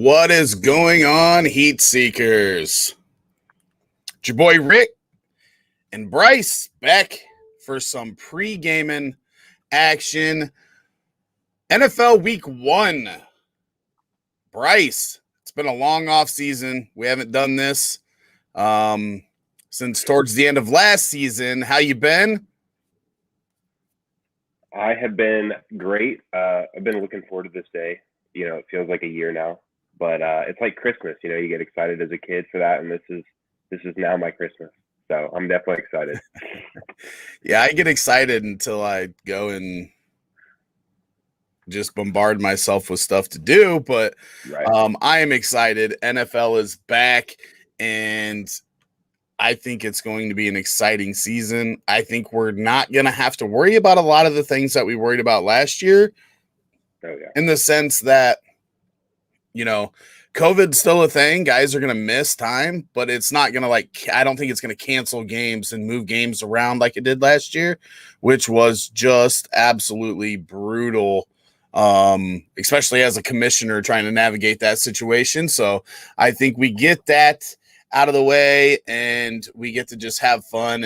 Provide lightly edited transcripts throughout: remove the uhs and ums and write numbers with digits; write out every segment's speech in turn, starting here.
What is going on, Heat Seekers? It's your boy Rick and Bryce back for some pre-gaming action. NFL Week 1. Bryce, it's been a long off season. We haven't done this since towards the end of last season. How you been? I have been great. I've been looking forward to this day. You know, it feels like a year now, but it's like Christmas. You know, you get excited as a kid for that, and this is now my Christmas. So I'm definitely excited. Yeah, I get excited until I go and just bombard myself with stuff to do, but Right. I am excited. NFL is back, and I think it's going to be an exciting season. I think we're not going to have to worry about a lot of the things that we worried about last year. Oh, yeah. In the sense that, you know, COVID's still a thing. Guys are going to miss time, but it's not going to I don't think it's going to cancel games and move games around like it did last year, which was just absolutely brutal. Especially as a commissioner trying to navigate that situation. So I think we get that out of the way and we get to just have fun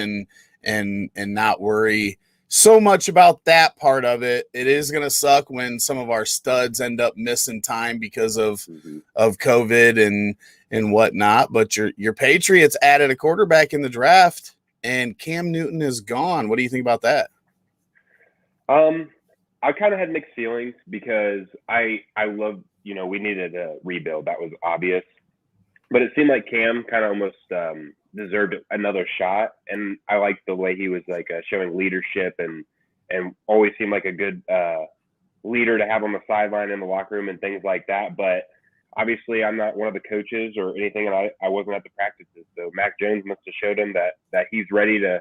and not worry so much about that part of it. It is going to suck when some of our studs end up missing time because of COVID and whatnot. But your Patriots added a quarterback in the draft and Cam Newton is gone. What do you think about that? I kind of had mixed feelings because I love, you know, we needed a rebuild. That was obvious. But it seemed like Cam kind of almost deserved another shot. And I liked the way he was like showing leadership and always seemed like a good leader to have on the sideline in the locker room and things like that. But obviously I'm not one of the coaches or anything, and I wasn't at the practices. So Mac Jones must have showed him that he's ready to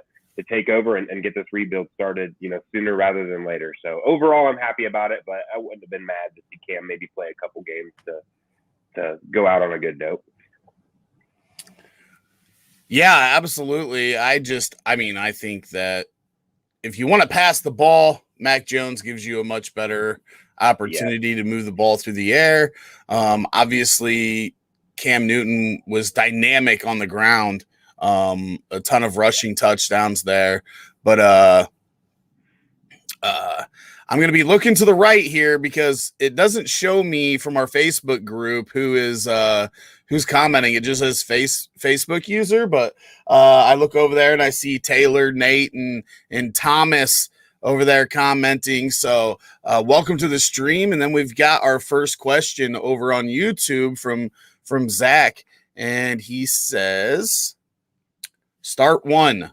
take over and get this rebuild started, you know, sooner rather than later. So overall, I'm happy about it, but I wouldn't have been mad to see Cam maybe play a couple games to go out on a good note. Yeah, absolutely. I think that if you want to pass the ball, Mac Jones gives you a much better opportunity to move the ball through the air. Obviously, Cam Newton was dynamic on the ground. A ton of rushing touchdowns there, but I'm going to be looking to the right here because it doesn't show me from our Facebook group who's commenting. It just says Facebook user, but I look over there and I see Taylor, Nate, and Thomas over there commenting. So welcome to the stream. And then we've got our first question over on YouTube from Zach, and he says, Start 1,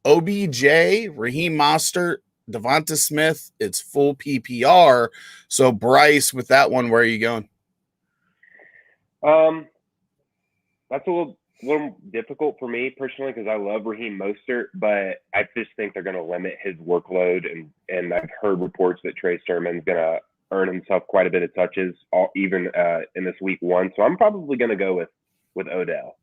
OBJ, Raheem Mostert, Devonta Smith. It's full PPR. So, Bryce, with that one, where are you going? That's a little difficult for me personally because I love Raheem Mostert, but I just think they're going to limit his workload. And I've heard reports that Trey Sermon's going to earn himself quite a bit of touches, even in this week 1. So I'm probably going to go with Odell.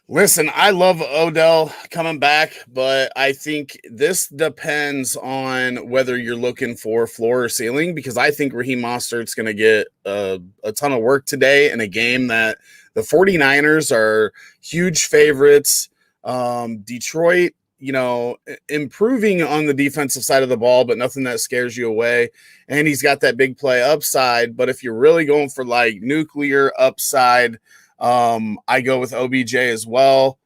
Listen, I love Odell coming back, but I think this depends on whether you're looking for floor or ceiling, because I think Raheem Mostert's going to get a ton of work today in a game that the 49ers are huge favorites. Detroit, you know, improving on the defensive side of the ball, but nothing that scares you away. And he's got that big play upside. But if you're really going for like nuclear upside, I go with OBJ as well.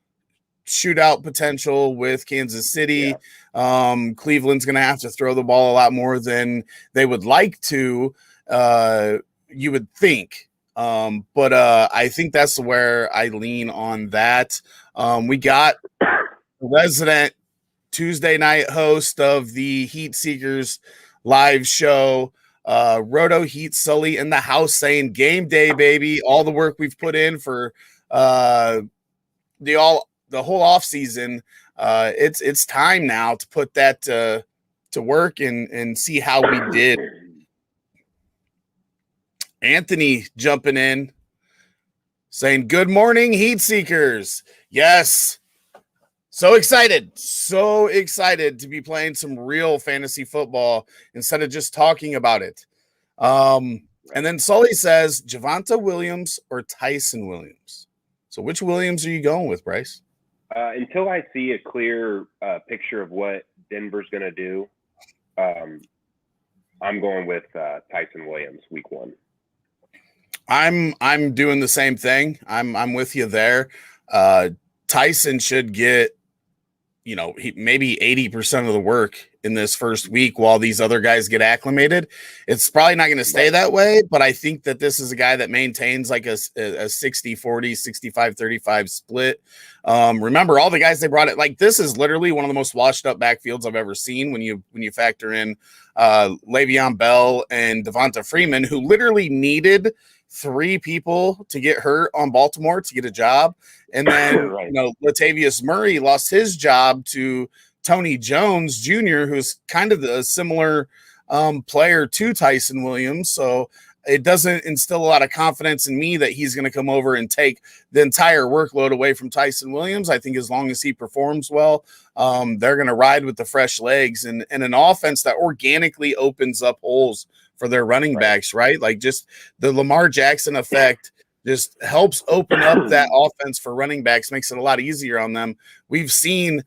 Shootout potential with Kansas City. Yeah. Cleveland's going to have to throw the ball a lot more than they would like to, you would think. But I think that's where I lean on that. We got resident Tuesday night host of the Heat Seekers live show, Roto Heat Sully in the house saying game day, baby. All the work we've put in for the whole off season. It's time now to put that to work and see how we did. Anthony jumping in saying good morning, Heat Seekers. Yes. So excited to be playing some real fantasy football instead of just talking about it. And then Sully says Javonte Williams or Tyson Williams. So which Williams are you going with, Bryce? Until I see a clear picture of what Denver's going to do, I'm going with Tyson Williams week 1. I'm doing the same thing. I'm with you there. Tyson should get, maybe 80% of the work in this first week while these other guys get acclimated. It's probably not going to stay that way, but I think that this is a guy that maintains like a 60-40, 65-35 split. Remember all the guys they brought it. Like this is literally one of the most washed up backfields I've ever seen when you factor in Le'Veon Bell and Devonta Freeman, who literally needed 3 people to get hurt on Baltimore to get a job. And then, right. Latavius Murray lost his job to Tony Jones Jr., who's kind of a similar player to Tyson Williams. So it doesn't instill a lot of confidence in me that he's going to come over and take the entire workload away from Tyson Williams. I think as long as he performs well, they're going to ride with the fresh legs and an offense that organically opens up holes for their running backs, right? Like just the Lamar Jackson effect just helps open up that offense for running backs, makes it a lot easier on them. We've seen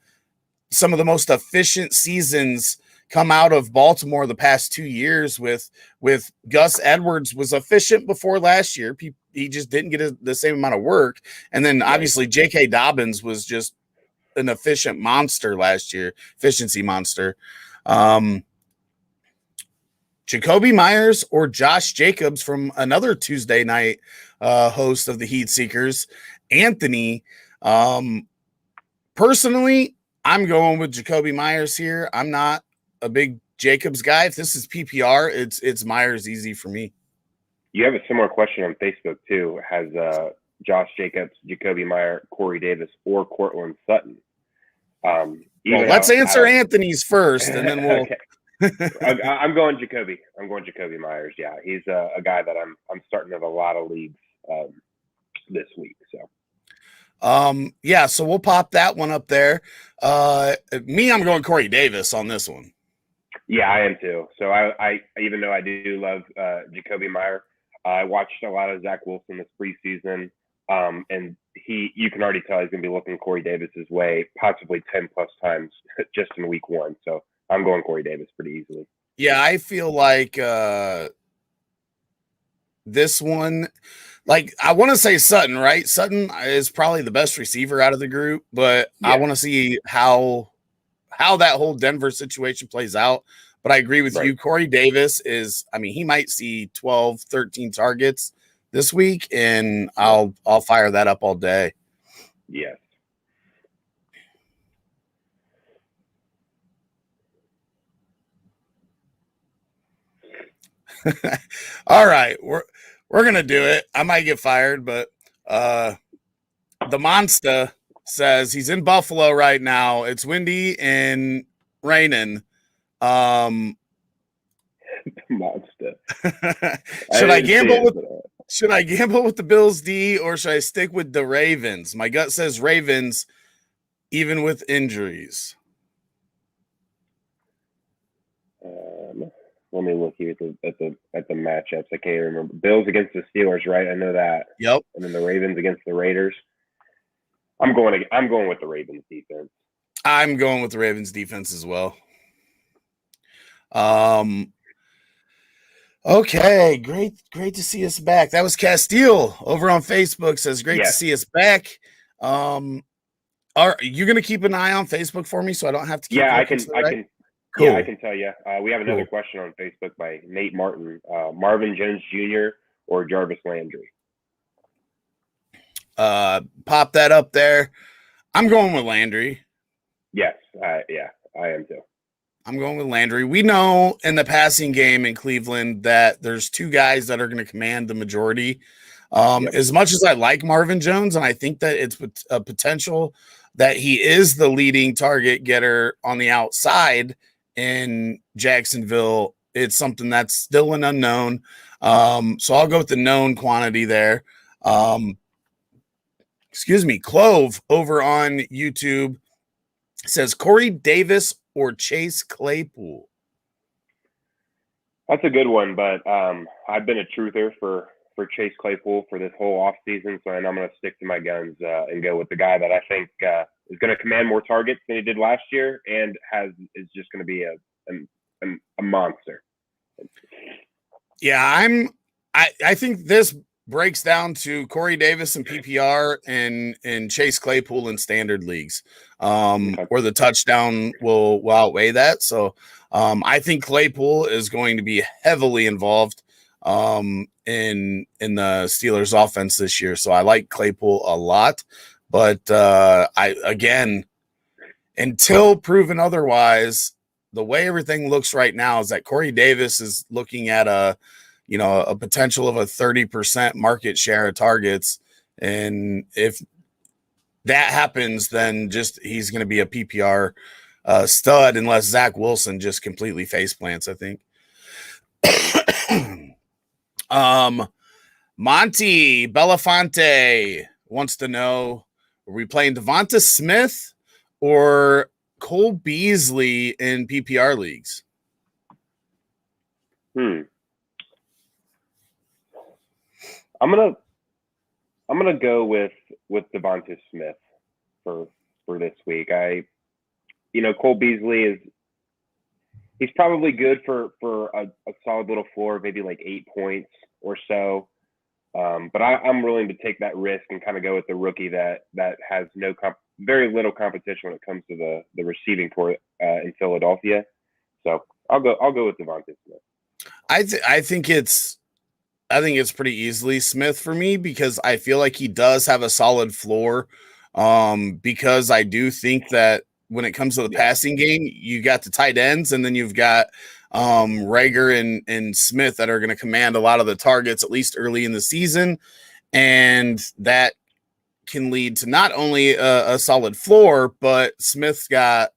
some of the most efficient seasons come out of Baltimore the past 2 years with Gus Edwards was efficient before last year. He just didn't get the same amount of work. And then obviously J.K. Dobbins was just an efficient monster last year, efficiency monster. Jacoby Myers or Josh Jacobs from another Tuesday night host of the Heat Seekers, Anthony. Personally, I'm going with Jacoby Myers here. I'm not a big Jacobs guy. If this is PPR, it's Myers easy for me. You have a similar question on Facebook too. Has Josh Jacobs, Jacoby Myers, Corey Davis, or Cortland Sutton? Let's answer Anthony's first, and then we'll. Okay. I'm going Jacoby. I'm going Jacoby Myers. Yeah, he's a guy that I'm starting to have a lot of leagues this week. So, so we'll pop that one up there. I'm going Corey Davis on this one. Yeah, I am too. So I even though I do love Jacoby Myers, I watched a lot of Zach Wilson this preseason, and you can already tell he's going to be looking Corey Davis's way, possibly 10 plus times just in week 1. So I'm going Corey Davis pretty easily. Yeah, I feel like this one, like I want to say Sutton, right? Sutton is probably the best receiver out of the group, but yeah. I want to see how that whole Denver situation plays out. But I agree with you. Corey Davis he might see 12, 13 targets this week, and I'll fire that up all day. Yes. All right, we're gonna do it. I might get fired, but the Monster says he's in Buffalo right now. It's windy and raining. Monster. Should I gamble with the Bills D, or should I stick with the Ravens? My gut says Ravens, even with injuries. Let me look here at the matchups. I can't remember. Bills against the Steelers, right? I know that. Yep. And then the Ravens against the Raiders. I'm going with the Ravens defense. I'm going with the Ravens defense as well. Okay, great to see us back. That was Castile over on Facebook. Says great to see us back. Are you going to keep an eye on Facebook for me so I don't have to keep I can. Cool. Yeah, I can tell you. We have another question on Facebook by Nate Martin. Marvin Jones Jr. or Jarvis Landry? Pop that up there. I'm going with Landry. Yes, I am too. I'm going with Landry. We know in the passing game in Cleveland that there's 2 guys that are going to command the majority. As much as I like Marvin Jones, and I think that it's a potential that he is the leading target getter on the outside in Jacksonville, it's something that's still an unknown. So I'll go with the known quantity there. Clove over on YouTube says Corey Davis or Chase Claypool. That's a good one, but I've been a truther for Chase Claypool for this whole offseason, so I'm going to stick to my guns and go with the guy that I think is going to command more targets than he did last year and is just going to be a monster. Yeah, I think this breaks down to Corey Davis in PPR and Chase Claypool in standard leagues, where the touchdown will outweigh that. So I think Claypool is going to be heavily involved in the Steelers offense this year. So I like Claypool a lot, but until proven otherwise, the way everything looks right now is that Corey Davis is looking at a potential of a 30% market share of targets. And if that happens, then he's going to be a PPR stud unless Zach Wilson just completely face plants, I think. Monty Belafonte wants to know, are we playing Devonta Smith or Cole Beasley in PPR leagues? I'm gonna go with Devonta Smith for this week. Cole Beasley he's probably good for a solid little floor, maybe like 8 points or so. But I'm willing to take that risk and kind of go with the rookie that has very little competition when it comes to the receiving core in Philadelphia. So I'll go with Devonta Smith. I think it's pretty easily Smith for me because I feel like he does have a solid floor. Because I do think that when it comes to the passing game, you got the tight ends and then you've got Rager and Smith that are going to command a lot of the targets, at least early in the season. And that can lead to not only a solid floor, but Smith's got,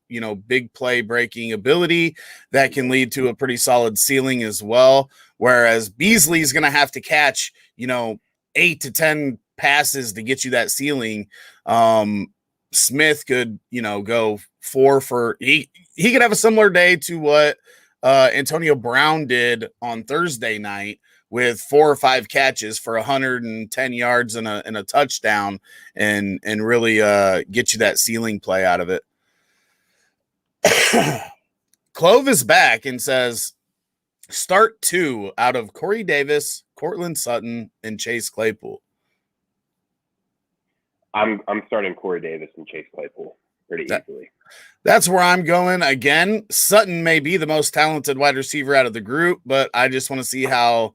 big play breaking ability that can lead to a pretty solid ceiling as well. Whereas Beasley's going to have to catch, 8 to 10 passes to get you that ceiling. Smith could, go 4 for he could have a similar day to what Antonio Brown did on Thursday night with 4 or 5 catches for 110 yards and a touchdown and really get you that ceiling play out of it. Clove is back and says, start 2 out of Corey Davis, Cortland Sutton, and Chase Claypool. I'm starting Corey Davis and Chase Claypool pretty easily. That's where I'm going. Again, Sutton may be the most talented wide receiver out of the group, but I just want to see how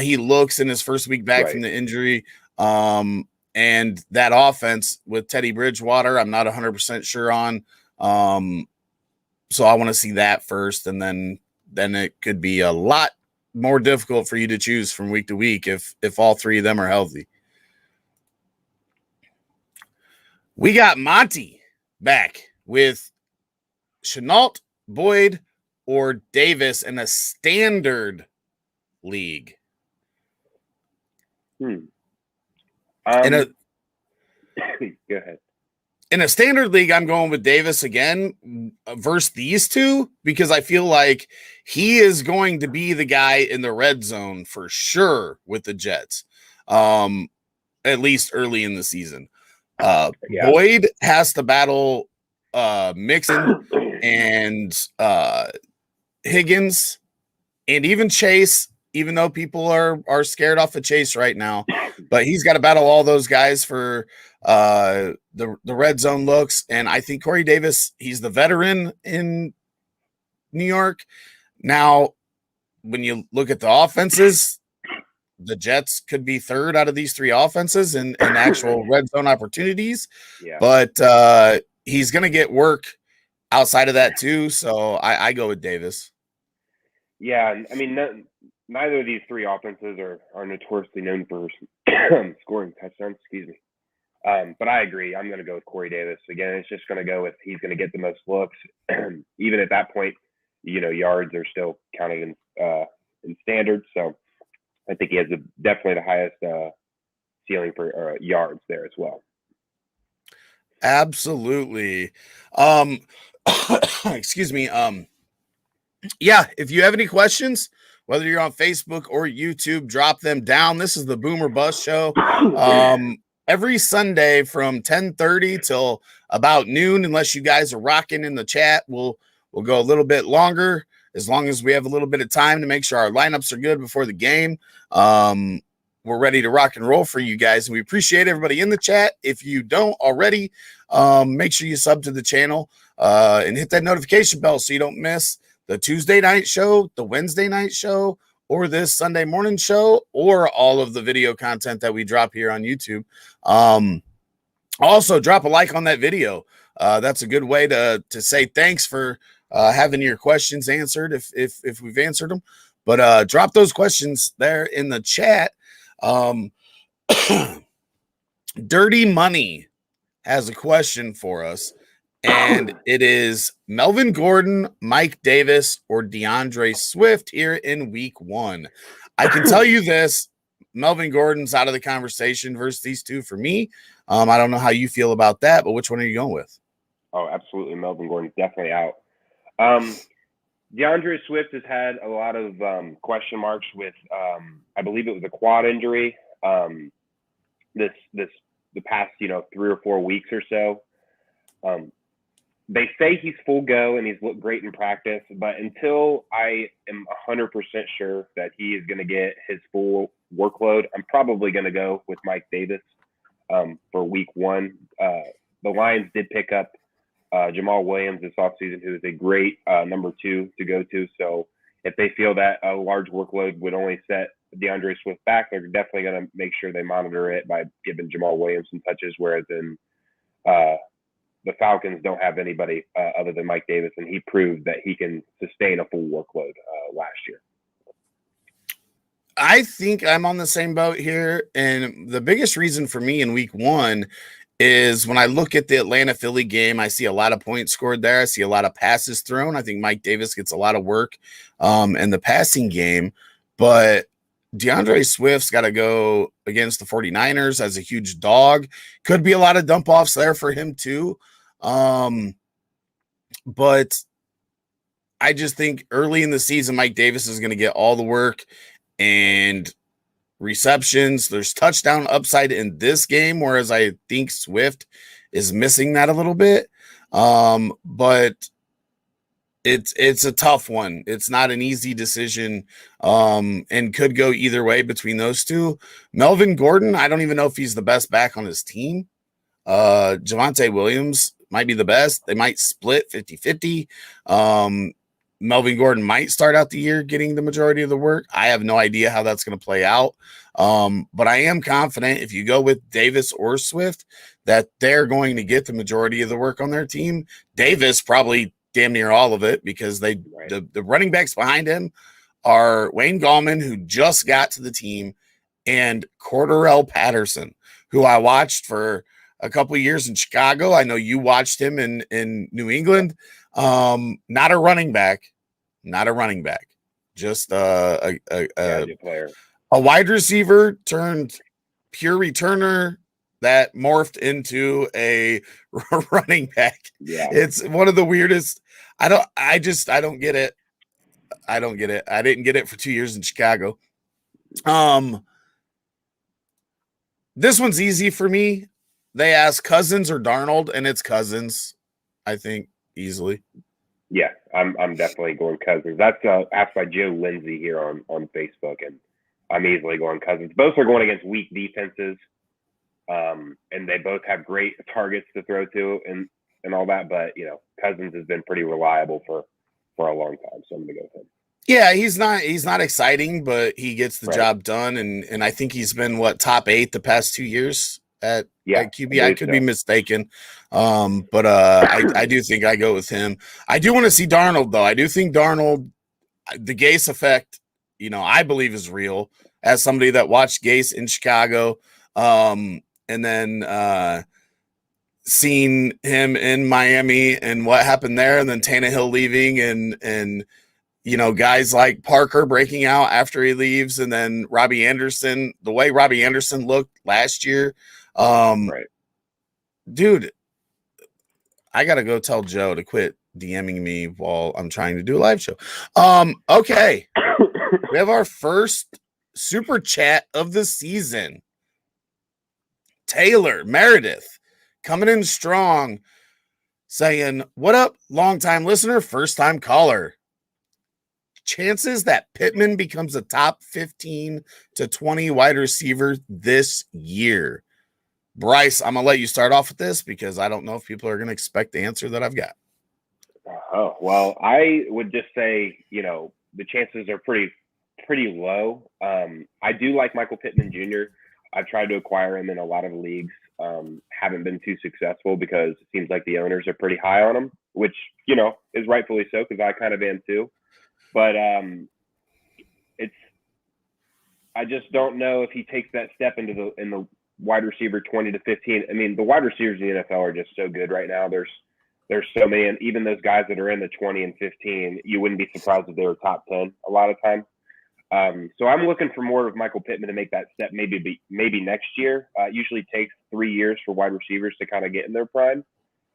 he looks in his first week back from the injury. And that offense with Teddy Bridgewater, I'm not 100% sure on. So I want to see that first, and then it could be a lot more difficult for you to choose from week to week if all 3 of them are healthy. We got Monty back with Shenault, Boyd, or Davis in a standard league. Go ahead. In a standard league, I'm going with Davis again versus these two because I feel like he is going to be the guy in the red zone for sure with the Jets, at least early in the season. Boyd has to battle Mixon and Higgins and even Chase, even though people are scared off of Chase right now, but he's got to battle all those guys for the red zone looks. And I think Corey Davis, he's the veteran in New York. Now, when you look at the offenses, the Jets could be third out of these 3 offenses in actual red zone opportunities, but he's going to get work outside of that too. So I go with Davis. Yeah. I mean, neither of these 3 offenses are notoriously known for scoring touchdowns. Excuse me. But I agree. I'm going to go with Corey Davis. Again, it's just going to go with he's going to get the most looks. Even at that point, yards are still counted in standard. So I think he has definitely the highest ceiling for yards there as well. Absolutely. Excuse me. Yeah, if you have any questions, whether you're on Facebook or YouTube, drop them down. This is the Boomer Bust Show. Every Sunday from 10:30 till about noon, unless you guys are rocking in the chat, we'll go a little bit longer, as long as we have a little bit of time to make sure our lineups are good before the game. We're ready to rock and roll for you guys, and we appreciate everybody in the chat. If you don't already, make sure you sub to the channel and hit that notification bell so you don't miss the Tuesday night show, the Wednesday night show, or this Sunday morning show, or all of the video content that we drop here on YouTube. Also, drop a like on that video. That's a good way to say thanks for having your questions answered if we've answered them. But drop those questions there in the chat. Dirty Money has a question for us, and it is Melvin Gordon, Mike Davis, or DeAndre Swift here in week 1. I can tell you this, Melvin Gordon's out of the conversation versus these two for me. I don't know how you feel about that, but which one are you going with? Oh, absolutely. Melvin Gordon's definitely out. DeAndre Swift has had a lot of question marks with, I believe it was a quad injury the past, 3 or 4 weeks or so. They say he's full go and he's looked great in practice, but until I am 100% sure that he is going to get his full workload, I'm probably going to go with Mike Davis for week 1. The Lions did pick up Jamal Williams this offseason, who is a great number 2 to go to. So if they feel that a large workload would only set DeAndre Swift back, they're definitely going to make sure they monitor it by giving Jamal Williams some touches, whereas in the Falcons don't have anybody other than Mike Davis, and he proved that he can sustain a full workload last year. I think I'm on the same boat here, and the biggest reason for me in week 1 is when I look at the Atlanta-Philly game, I see a lot of points scored there. I see a lot of passes thrown. I think Mike Davis gets a lot of work in the passing game, but DeAndre Swift's got to go against the 49ers as a huge dog. Could be a lot of dump-offs there for him too. But I just think early in the season, Mike Davis is going to get all the work and receptions. There's touchdown upside in this game, whereas I think Swift is missing that a little bit. But it's a tough one. It's not an easy decision, and could go either way between those two. Melvin Gordon, I don't even know if he's the best back on his team. Javonte Williams might be the best. They might split 50-50. Melvin Gordon might start out the year getting the majority of the work. I have no idea how that's going to play out. But I am confident if you go with Davis or Swift that they're going to get the majority of the work on their team. Davis probably damn near all of it, because the running backs behind him are Wayne Gallman, who just got to the team, and Corduroy Patterson, who I watched for a couple of years in Chicago. I know you watched him in New England. Not a running back, just a player, a wide receiver turned pure returner that morphed into a running back. Yeah, it's one of the weirdest. I don't get it. I didn't get it for 2 years in Chicago. This one's easy for me. They ask Cousins or Darnold, and it's Cousins, I think, easily. Yeah, I'm definitely going Cousins. That's asked by Joe Lindsay here on Facebook, and I'm easily going Cousins. Both are going against weak defenses, and they both have great targets to throw to and all that. But Cousins has been pretty reliable for a long time, so I'm going to go with him. Yeah, he's not exciting, but he gets the job done, and I think he's been top 8 the past 2 years at QB. I could be mistaken, but I do think I go with him. I do want to see Darnold, though. I do think Darnold, the Gase effect, I believe is real. As somebody that watched Gase in Chicago, and then seen him in Miami and what happened there, and then Tannehill leaving, and guys like Parker breaking out after he leaves, and then Robbie Anderson, the way Robbie Anderson looked last year. Dude, I gotta go tell Joe to quit DMing me while I'm trying to do a live show. Okay. We have our first super chat of the season. Taylor Meredith coming in strong, saying, "What up, long-time listener, first-time caller? Chances that Pitman becomes a top 15 to 20 wide receiver this year." Bryce, I'm going to let you start off with this because I don't know if people are going to expect the answer that I've got. Oh, well, I would just say, the chances are pretty low. I do like Michael Pitman Jr. I've tried to acquire him in a lot of leagues. Haven't been too successful because it seems like the owners are pretty high on him, which, is rightfully so because I kind of am too. But I just don't know if he takes that step in the wide receiver 20 to 15. I mean, the wide receivers in the NFL are just so good right now. There's so many, and even those guys that are in the 20 and 15, you wouldn't be surprised if they were top 10 a lot of times. So I'm looking for more of Michael Pittman to make that step maybe next year. It usually takes 3 years for wide receivers to kind of get in their prime.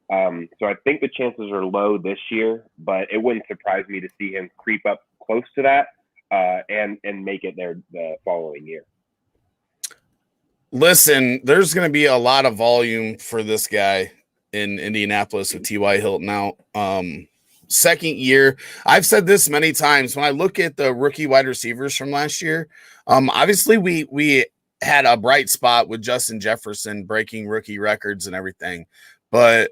So I think the chances are low this year, but it wouldn't surprise me to see him creep up close to that and make it there the following year. Listen, there's going to be a lot of volume for this guy in Indianapolis with T.Y. Hilton out. Second year. I've said this many times. When I look at the rookie wide receivers from last year, obviously we had a bright spot with Justin Jefferson breaking rookie records and everything. But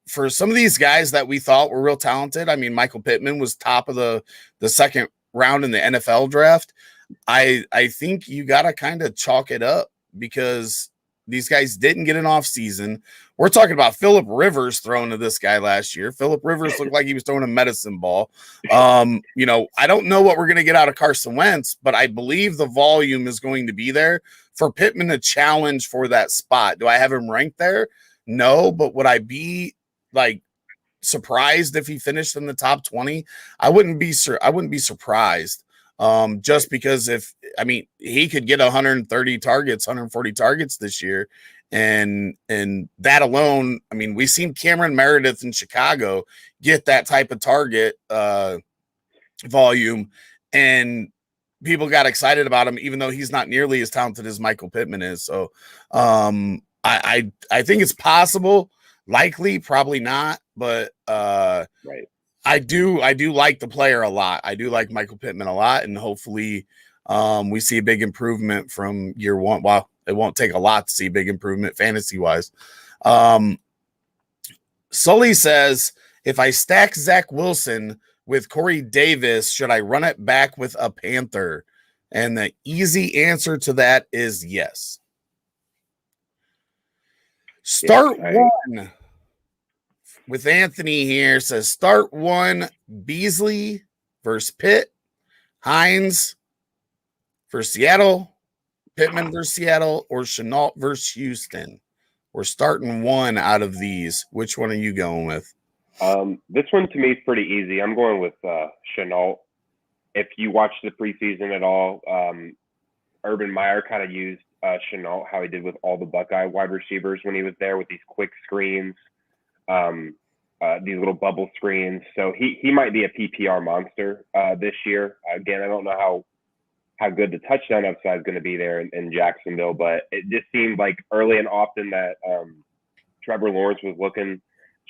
for some of these guys that we thought were real talented, I mean, Michael Pittman was top of the second round in the NFL draft. I think you got to kind of chalk it up because these guys didn't get an off season. We're talking about Phillip Rivers throwing to this guy last year. Phillip Rivers looked like he was throwing a medicine ball. I don't know what we're going to get out of Carson Wentz, but I believe the volume is going to be there for Pittman to challenge for that spot. Do I have him ranked there? No, but would I be surprised if he finished in the top 20? I wouldn't be surprised. Just because he could get 130 targets, 140 targets this year. And that alone, we've seen Cameron Meredith in Chicago get that type of target volume, and people got excited about him, even though he's not nearly as talented as Michael Pittman is. So I think it's possible, likely, probably not, but right. I do like the player a lot. I do like Michael Pittman a lot, and hopefully we see a big improvement from year one. Well, it won't take a lot to see big improvement fantasy-wise. Sully says, if I stack Zach Wilson with Corey Davis, should I run it back with a Panther? And the easy answer to that is yes. Start one. With Anthony here, says start one, Beasley versus Pitt, Hines versus Seattle, Pittman versus Seattle, or Chenault versus Houston. We're starting one out of these. Which one are you going with? This one to me is pretty easy. I'm going with Chenault. If you watch the preseason at all, Urban Meyer kind of used Chenault, how he did with all the Buckeye wide receivers when he was there with these quick screens. These little bubble screens. So he might be a PPR monster this year. Again, I don't know how good the touchdown upside is going to be there in Jacksonville, but it just seemed like early and often that Trevor Lawrence was looking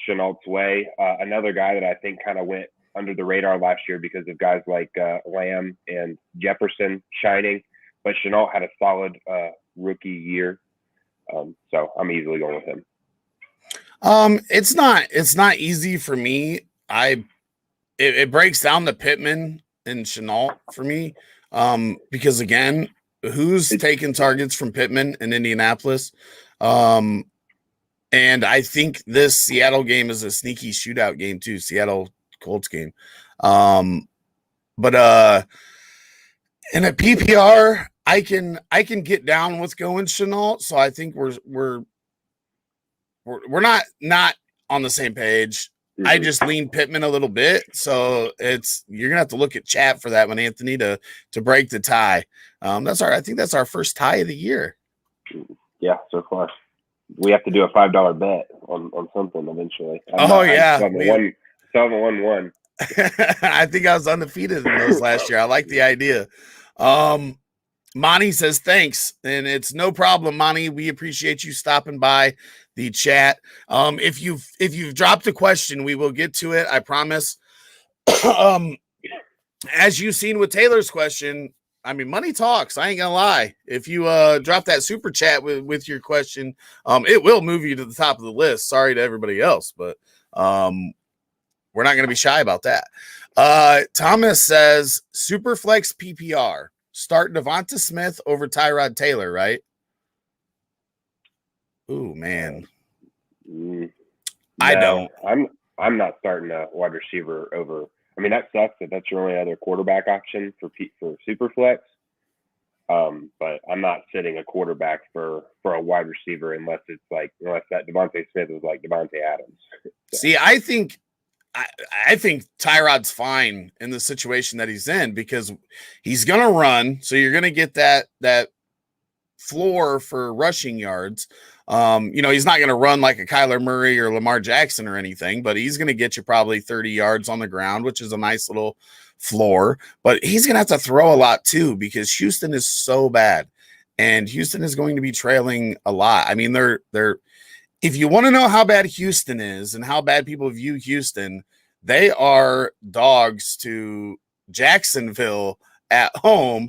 Chenault's way. Another guy that I think kind of went under the radar last year because of guys like Lamb and Jefferson shining, but Chenault had a solid rookie year. So I'm easily going with him. It's not easy for me. It breaks down to Pittman and Chenault for me. Because again, who's taking targets from Pittman in Indianapolis? And I think this Seattle game is a sneaky shootout game too. Seattle Colts game. But in a PPR, I can get down with going Chenault. So I think we're not on the same page. Mm-hmm. I just lean Pittman a little bit. So you're gonna have to look at chat for that one, Anthony, to break the tie. I think that's our first tie of the year. Yeah, so far. We have to do a $5 bet on something eventually. 7-1-1. I think I was undefeated in those last year. I like the idea. Monty says thanks, and it's no problem, Monty. We appreciate you stopping by the chat. If you've dropped a question, we will get to it. I promise. As you've seen with Taylor's question, I mean, money talks. I ain't gonna lie. If you drop that super chat with your question, it will move you to the top of the list. Sorry to everybody else, but we're not gonna be shy about that. Thomas says Superflex PPR. Start Devonta Smith over Tyrod Taylor, right? Ooh, man. No, I don't. I'm not starting a wide receiver over. I mean, that sucks that that's your only other quarterback option for Superflex. But I'm not sitting a quarterback for a wide receiver unless that Devontae Smith is like Devontae Adams. So. See, I think Tyrod's fine in the situation that he's in because he's going to run. So you're going to get that floor for rushing yards. He's not going to run like a Kyler Murray or Lamar Jackson or anything, but he's going to get you probably 30 yards on the ground, which is a nice little floor. But he's going to have to throw a lot too because Houston is so bad, and Houston is going to be trailing a lot. I mean, they're if you want to know how bad Houston is and how bad people view Houston, they are dogs to Jacksonville at home.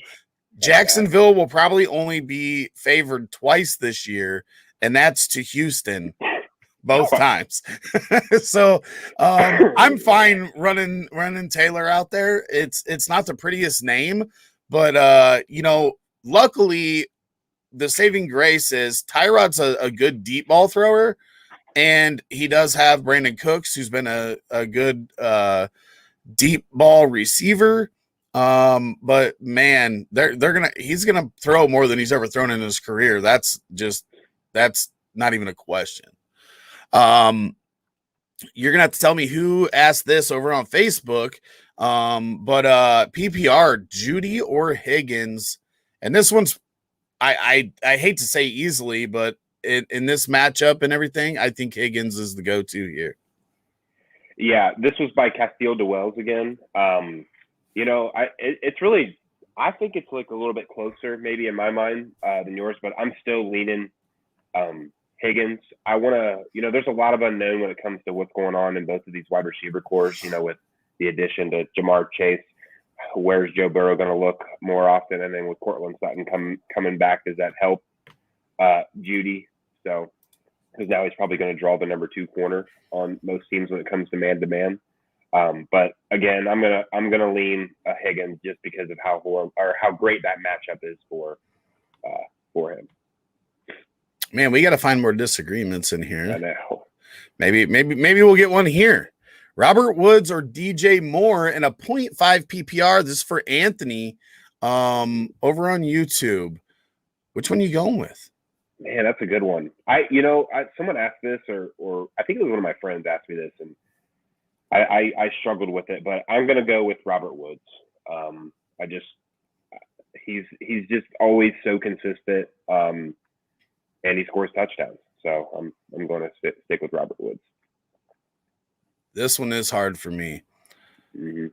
Jacksonville will probably only be favored twice this year, and that's to Houston both times. So I'm fine running Taylor out there. It's not the prettiest name, but luckily the saving grace is Tyrod's a good deep ball thrower, and he does have Brandon Cooks, who's been a good deep ball receiver. But man, he's gonna throw more than he's ever thrown in his career. That's not even a question. You're gonna have to tell me who asked this over on Facebook. But PPR, Judy or Higgins, and this one's I hate to say easily, but in this matchup and everything, I think Higgins is the go-to here. Yeah, this was by Castile DeWells again. It's really, I think it's like a little bit closer maybe in my mind than yours, but I'm still leaning Higgins. I want to, there's a lot of unknown when it comes to what's going on in both of these wide receiver cores, with the addition to Jamar Chase. Where's Joe Burrow going to look more often? And then with Cortland Sutton coming back, does that help Judy? So, because now he's probably going to draw the number 2 corner on most teams when it comes to man-to-man. But again, I'm gonna lean Higgins just because of how great that matchup is for him. Man, we got to find more disagreements in here. I know. Maybe we'll get one here. Robert Woods or DJ Moore in a 0.5 PPR. This is for Anthony over on YouTube. Which one are you going with? Man, that's a good one. Someone asked this, or I think it was one of my friends asked me this, and I struggled with it, but I'm gonna go with Robert Woods. He's just always so consistent, and he scores touchdowns. So I'm going to stick with Robert Woods. This one is hard for me. Mm-hmm.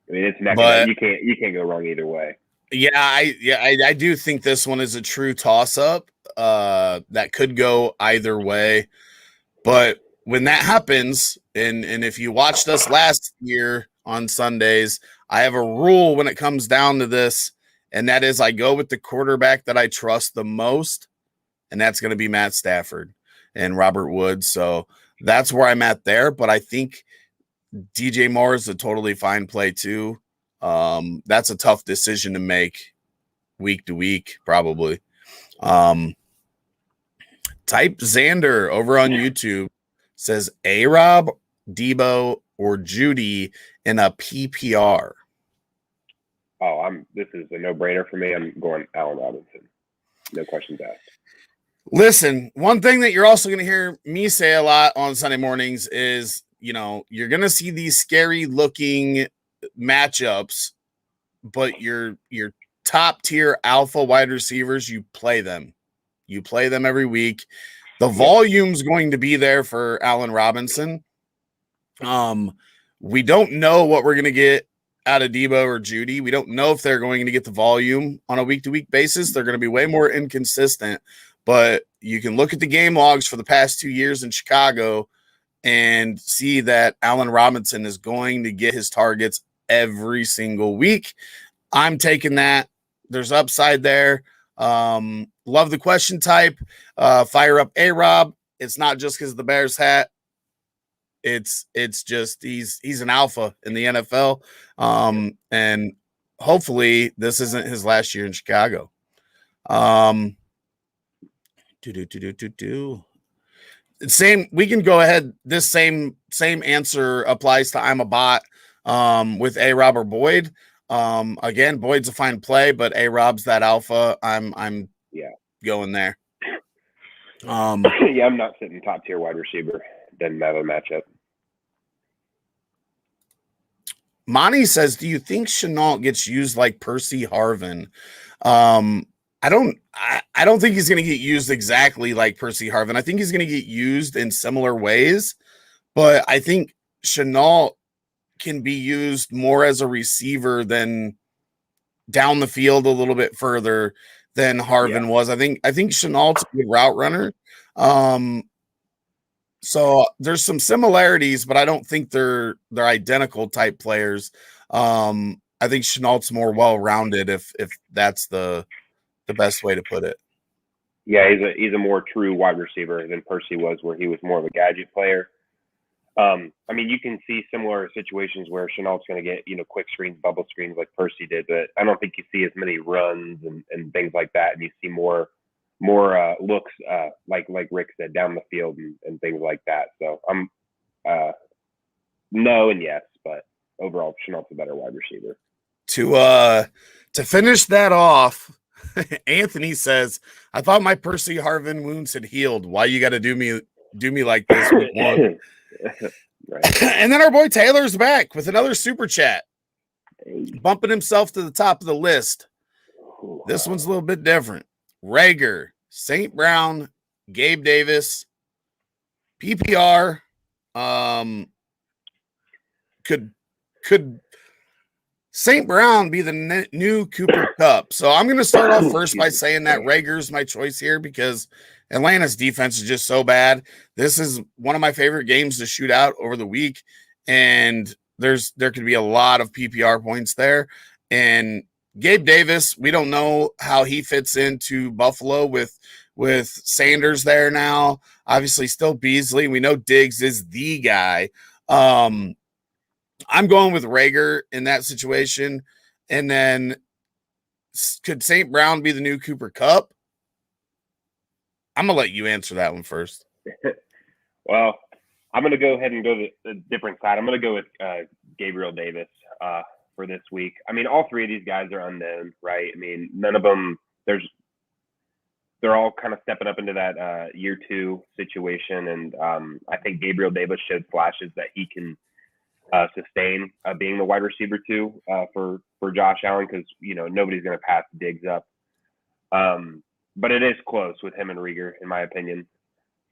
I mean, it's neck and neck. You can't go wrong either way. Yeah, I do think this one is a true toss-up that could go either way. But when that happens, and if you watched us last year on Sundays, I have a rule when it comes down to this, and that is I go with the quarterback that I trust the most, and that's going to be Matt Stafford and Robert Woods. So that's where I'm at there. But I think DJ Moore is a totally fine play too. That's a tough decision to make week to week, probably. Type Xander over on YouTube says A-Rob, Debo, or Judy in a PPR. This is a no-brainer for me. I'm going Allen Robinson. No questions asked. Listen, one thing that you're also going to hear me say a lot on Sunday mornings is, you're going to see these scary looking matchups, but your top tier alpha wide receivers, you play them every week. The volume's going to be there for Allen Robinson. We don't know what we're going to get out of Debo or Judy. We don't know if they're going to get the volume on a week-to-week basis. They're going to be way more inconsistent. But you can look at the game logs for the past 2 years in Chicago and see that Allen Robinson is going to get his targets every single week. I'm taking that. There's upside there. Love the question type. Fire up A-Rob. It's not just because of the Bears hat. It's just he's an alpha in the NFL. And hopefully this isn't his last year in Chicago. Same, we can go ahead. This same answer applies to I'm a bot with A-Rob or Boyd. Again, Boyd's a fine play, but A-Rob's that alpha. I'm going there. I'm not sitting top tier wide receiver. Doesn't matter the matchup. Monty says, do you think Shenault gets used like Percy Harvin? I don't think he's going to get used exactly like Percy Harvin. I think he's going to get used in similar ways, but I think Shenault can be used more as a receiver than down the field a little bit further than Harvin was. I think Shenault's a good route runner. So there's some similarities, but I don't think they're identical type players. I think Shenault's more well-rounded if that's the best way to put it. Yeah, he's a more true wide receiver than Percy was, where he was more of a gadget player. I mean, you can see similar situations where Shenault's going to get, quick screens, bubble screens like Percy did, but I don't think you see as many runs and things like that. And you see more looks, like Rick said, down the field and things like that. So I'm no and yes, but overall, Shenault's a better wide receiver. To finish that off, Anthony says, I thought my Percy Harvin wounds had healed. Why you got to do me like this with one? Right. And then our boy Taylor's back with another super chat, bumping himself to the top of the list. This one's a little bit different. Rager, St. Brown, Gabe Davis, PPR. Could St. Brown be the new Cooper Kupp? So I'm going to start off first by saying that Rager's my choice here because Atlanta's defense is just so bad. This is one of my favorite games to shoot out over the week, and there could be a lot of PPR points there. And Gabe Davis, we don't know how he fits into Buffalo with Sanders there now. Obviously, still Beasley. We know Diggs is the guy. I'm going with Rager in that situation. And then could St. Brown be the new Cooper Kupp? I'm going to let you answer that one first. Well, I'm going to go ahead and go to the different side. I'm going to go with Gabriel Davis for this week. I mean, all three of these guys are unknown, right? I mean, none of them, they're all kind of stepping up into that year two situation. And I think Gabriel Davis showed flashes that he can sustain being the wide receiver two for Josh Allen because, nobody's going to pass Diggs up. But it is close with him and Rieger, in my opinion.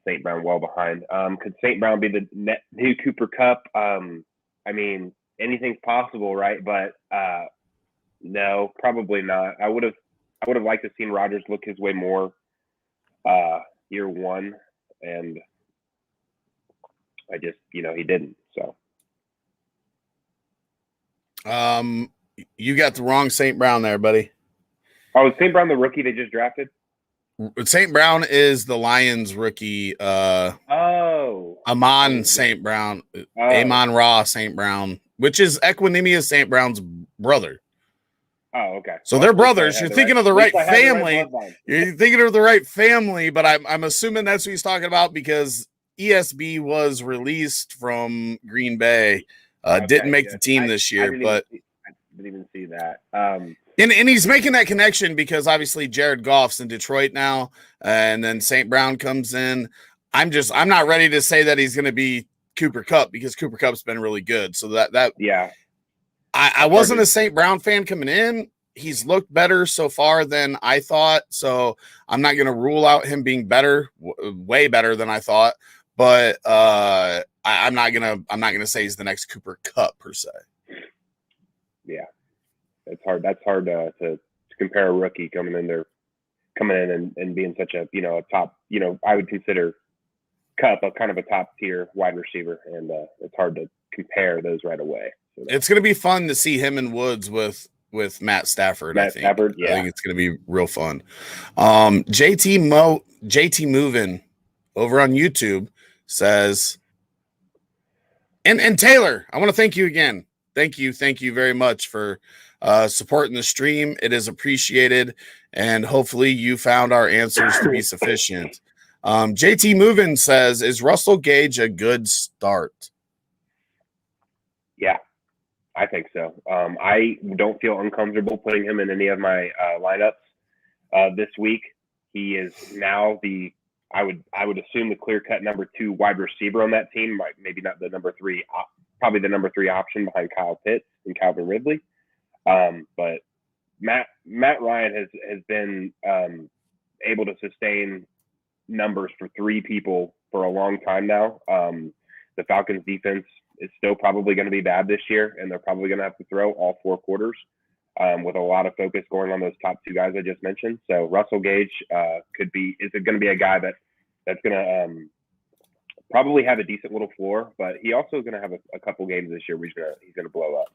St. Brown well behind. Could St. Brown be the new Cooper Kupp? I mean, anything's possible, right? But no, probably not. I would have liked to seen Rodgers look his way more year one, and I just, he didn't. So, you got the wrong St. Brown there, buddy. Oh, is St. Brown the rookie they just drafted? St. Brown is the Lions rookie. Amon St. Brown, Amon-Ra St. Brown, which is Equinemius St. Brown's brother. Oh, okay. So they're brothers. You're thinking of the right family. You're thinking of the right family, but I'm assuming that's what he's talking about because ESB was released from Green Bay. Didn't make the team this year, but I didn't even see that. And he's making that connection because obviously Jared Goff's in Detroit now, and then St. Brown comes in. I'm not ready to say that he's going to be Cooper Kupp because Cooper Kupp's been really good. So I wasn't a St. Brown fan coming in. He's looked better so far than I thought. So I'm not going to rule out him being better, way better than I thought. But I'm not gonna say he's the next Cooper Kupp per se. Yeah, it's hard. That's hard to compare a rookie coming in and being such a a top. I would consider Kupp a kind of a top tier wide receiver, and it's hard to compare those right away. So it's going to be fun to see him in Woods with Matt Stafford. I think it's going to be real fun. JT Movin over on YouTube says, and Taylor, I want to thank you again. Thank you very much for supporting the stream. It is appreciated, and hopefully you found our answers to be sufficient. JT Movin says, is Russell Gage a good start? Yeah, I think so. I don't feel uncomfortable putting him in any of my lineups this week. He is now I would assume the clear-cut number 2 wide receiver on that team. Maybe not the number 3, probably the number 3 option behind Kyle Pitts and Calvin Ridley. But Matt Ryan has been able to sustain numbers for 3 people for a long time now. The Falcons defense is still probably going to be bad this year, and they're probably going to have to throw all 4 quarters with a lot of focus going on those top 2 guys I just mentioned. So Russell Gage is going to be a guy that's going to probably have a decent little floor, but he also is going to have a couple games this year where he's going to blow up.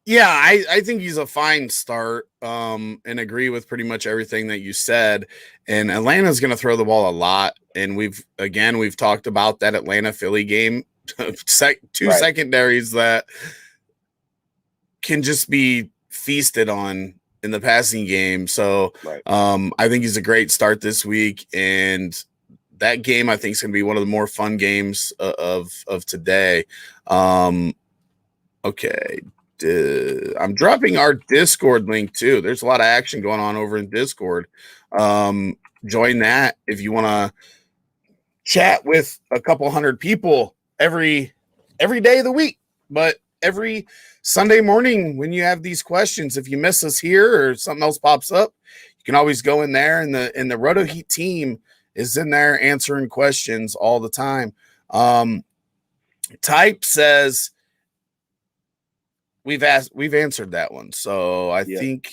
Yeah, I think he's a fine start, and agree with pretty much everything that you said. And Atlanta's going to throw the ball a lot, and we've talked about that Atlanta-Philly game. 2 secondaries that can just be feasted on in the passing game. So I think he's a great start this week, and that game I think is going to be one of the more fun games of today. Okay. I'm dropping our Discord link too. There's a lot of action going on over in Discord. Join that if you want to chat with a couple hundred people every day of the week. But every Sunday morning when you have these questions, if you miss us here or something else pops up, you can always go in there, and the Roto Heat team is in there answering questions all the time. Type says, We've answered that one. So I think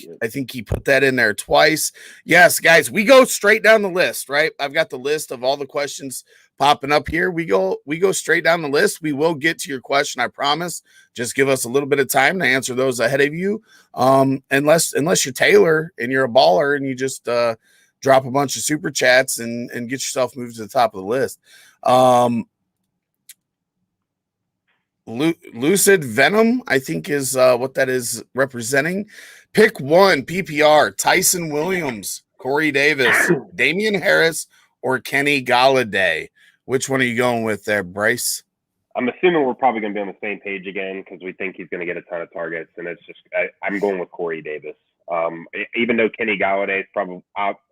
he put that in there twice. Yes, guys, we go straight down the list, right? I've got the list of all the questions popping up here. We go straight down the list. We will get to your question, I promise. Just give us a little bit of time to answer those ahead of you. Unless you're Taylor and you're a baller and you just drop a bunch of super chats and get yourself moved to the top of the list. Lucid Venom, I think, is what that is representing. Pick 1 PPR: Tyson Williams, Corey Davis, Damian Harris, or Kenny Galladay. Which one are you going with there, Bryce? I'm assuming we're probably going to be on the same page again because we think he's going to get a ton of targets, and it's just I'm going with Corey Davis. Even though Kenny Galladay is probably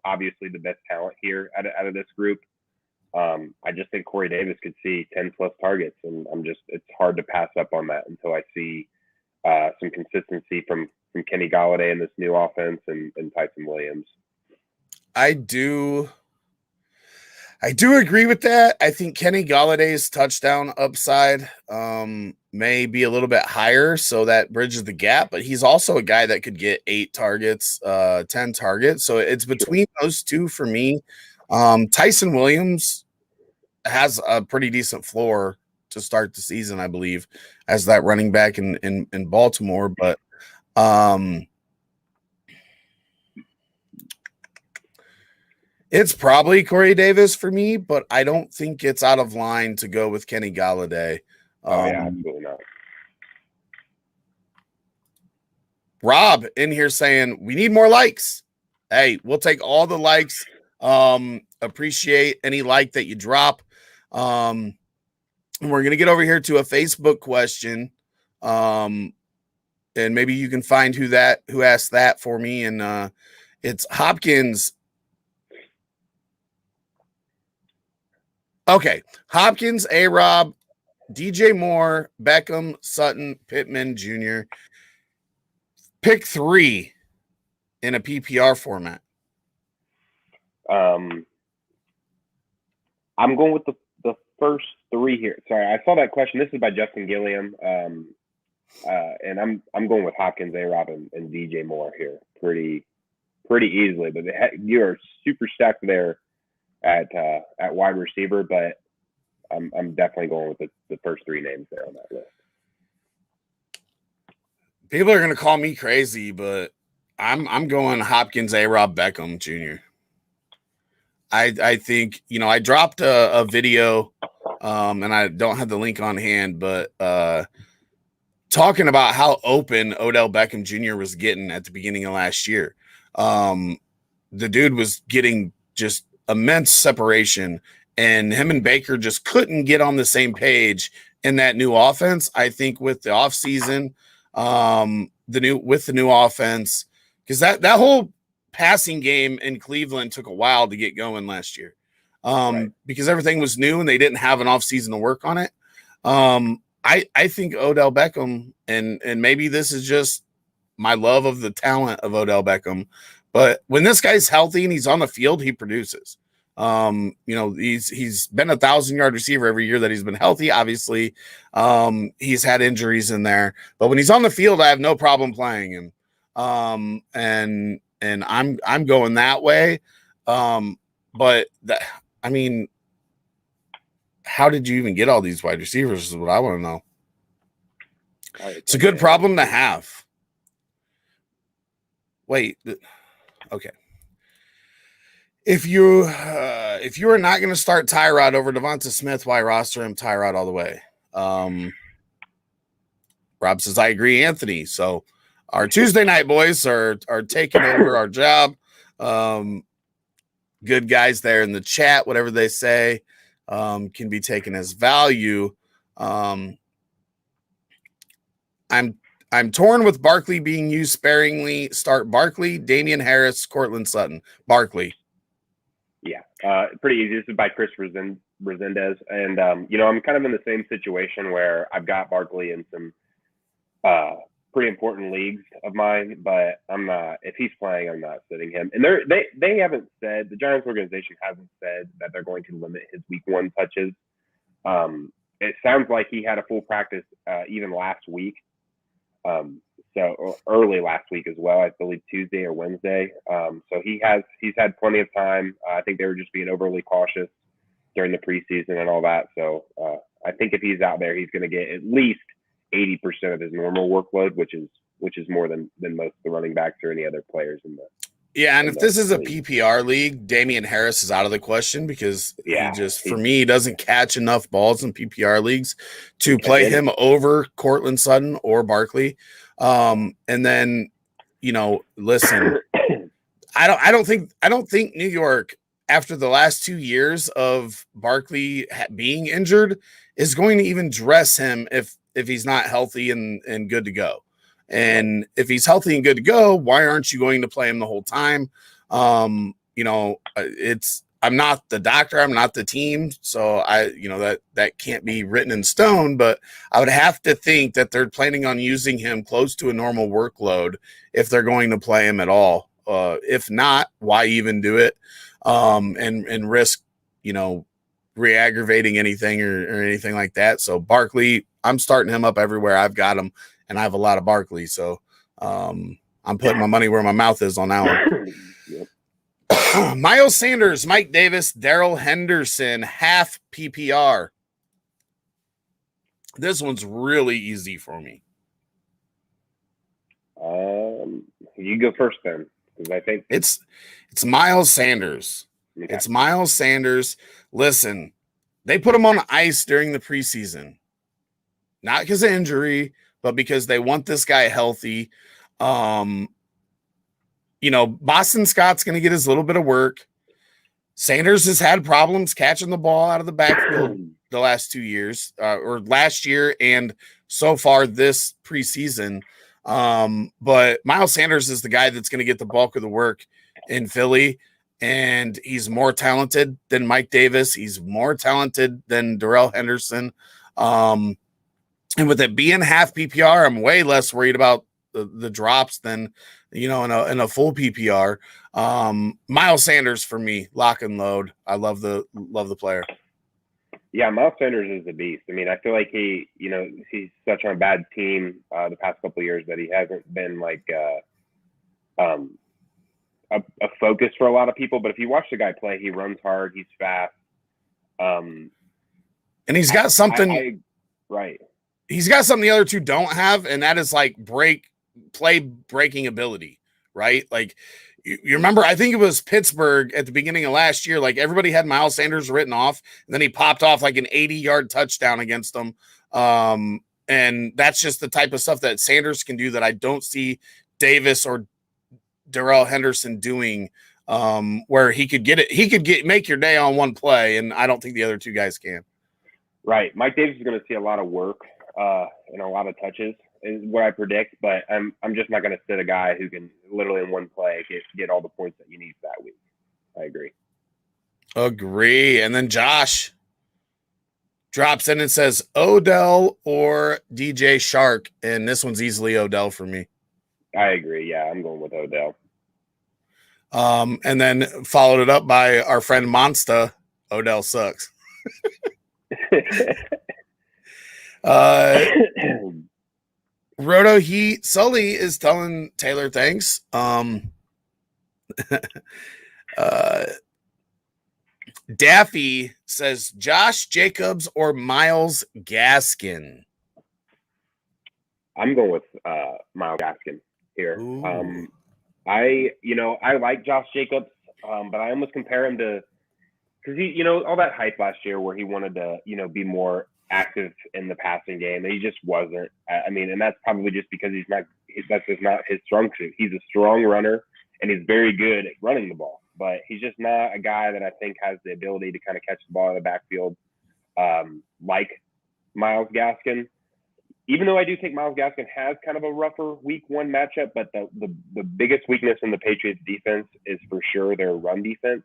obviously the best talent here out of this group. I just think Corey Davis could see 10 plus targets, and it's hard to pass up on that until I see some consistency from Kenny Galladay in this new offense and Tyson Williams. I do agree with that. I think Kenny Galladay's touchdown upside may be a little bit higher, so that bridges the gap, but he's also a guy that could get 8 targets, 10 targets. So it's between those two for me. Tyson Williams has a pretty decent floor to start the season, I believe, as that running back in Baltimore. But it's probably Corey Davis for me, but I don't think it's out of line to go with Kenny Galladay. Absolutely not. Rob in here saying we need more likes. Hey, we'll take all the likes. Appreciate any like that you drop. And we're going to get over here to a Facebook question. And maybe you can find who asked that for me. And it's Hopkins. Okay. Hopkins, A-Rob, DJ Moore, Beckham, Sutton, Pitman Jr. Pick 3 in a PPR format. I'm going with the first three here. Sorry, I saw that question. This is by Justin Gilliam. And I'm going with Hopkins, A-Rob, and DJ Moore here pretty easily. But you are super stacked there at wide receiver, but I'm definitely going with the first three names there on that list. People are going to call me crazy, but I'm going Hopkins, A-Rob, Beckham Jr. I think, I dropped a video, and I don't have the link on hand, but talking about how open Odell Beckham Jr. was getting at the beginning of last year. The dude was getting just immense separation, and him and Baker just couldn't get on the same page in that new offense. I think with the offseason, the new offense, because that whole passing game in Cleveland took a while to get going last year, Right. because everything was new and they didn't have an offseason to work on it. I think Odell Beckham, and maybe this is just my love of the talent of Odell Beckham, but when this guy's healthy and he's on the field, he produces. He's been 1,000-yard receiver every year that he's been healthy. Obviously, he's had injuries in there, but when he's on the field, I have no problem playing him. And I'm going that way. But how did you even get all these wide receivers is what I want to know. It's a good problem to have. Wait, okay. If you are not going to start Tyrod over Devonta Smith, why roster him Tyrod all the way? Rob says, I agree, Anthony. So our Tuesday night boys are taking over our job. Good guys there in the chat, whatever they say, can be taken as value. I'm torn with Barkley being used sparingly. Start Barkley, Damian Harris, Cortland Sutton. Barkley. Yeah, pretty easy. This is by Chris Resendez. And, I'm kind of in the same situation where I've got Barkley in some pretty important leagues of mine, but I'm not, if he's playing, I'm not sitting him. And they haven't said, the Giants organization hasn't said that they're going to limit his week one touches. It sounds like he had a full practice even last week. So early last week as well, I believe Tuesday or Wednesday. So he's had plenty of time. I think they were just being overly cautious during the preseason and all that. So I think if he's out there, he's going to get at least 80% of his normal workload, which is more than most of the running backs or any other players in the. Yeah, and if this is a PPR league, Damian Harris is out of the question because for me, he doesn't catch enough balls in PPR leagues to play him over Cortland Sutton or Barkley. And then, listen, I don't think New York, after the last 2 years of Barkley being injured, is going to even dress him if he's not healthy and good to go. And if he's healthy and good to go, why aren't you going to play him the whole time? I'm not the doctor, I'm not the team, so that can't be written in stone, but I would have to think that they're planning on using him close to a normal workload if they're going to play him at all. If not, why even do it? And risk, re-aggravating anything or anything like that. So Barkley, I'm starting him up everywhere. I've got him. And I have a lot of Barkley, so I'm putting my money where my mouth is on that one. Yep. Miles Sanders, Mike Davis, Darrell Henderson, half PPR. This one's really easy for me. You go first then, because I think it's Miles Sanders. Okay. It's Miles Sanders. Listen, they put him on ice during the preseason, not because of injury, but because they want this guy healthy. Boston Scott's going to get his little bit of work. Sanders has had problems catching the ball out of the backfield the last 2 years, or last year and so far this preseason. But Miles Sanders is the guy that's going to get the bulk of the work in Philly, and he's more talented than Mike Davis. He's more talented than Darrell Henderson. And with it being half PPR, I'm way less worried about the drops than, in a full PPR. Mm-hmm. Miles Sanders for me, lock and load. I love the player. Yeah, Mel Sanders is a beast. I mean, I feel like he's such on a bad team the past couple of years that he hasn't been like a focus for a lot of people. But if you watch the guy play, he runs hard, he's fast, and he's got something. Right. He's got something the other two don't have, and that is like play breaking ability, right? Like you remember, I think it was Pittsburgh at the beginning of last year. Like everybody had Miles Sanders written off, and then he popped off like an 80-yard touchdown against them. And that's just the type of stuff that Sanders can do that I don't see Davis or Darrell Henderson doing. Where he could get it, make your day on one play, and I don't think the other two guys can. Right, Mike Davis is going to see a lot of work and a lot of touches is what I predict, but I'm just not going to sit a guy who can literally in one play get all the points that you need that week. I agree. And then Josh drops in and says Odell or DJ Shark, and this one's easily Odell for me. I agree. Yeah, I'm going with Odell. And then followed it up by our friend Monsta. Odell sucks. Roto Heat Sully is telling Taylor thanks. Daffy says Josh Jacobs or Myles Gaskin. I'm going with Myles Gaskin here. I like Josh Jacobs, but I almost compare him to, because he, all that hype last year where he wanted to, be more active in the passing game, and he just wasn't. I mean, and that's probably just because that's just not his strong suit. He's a strong runner, and he's very good at running the ball, but he's just not a guy that I think has the ability to kind of catch the ball in the backfield like Myles Gaskin. Even though I do think Myles Gaskin has kind of a rougher week one matchup, but the biggest weakness in the Patriots defense is for sure their run defense.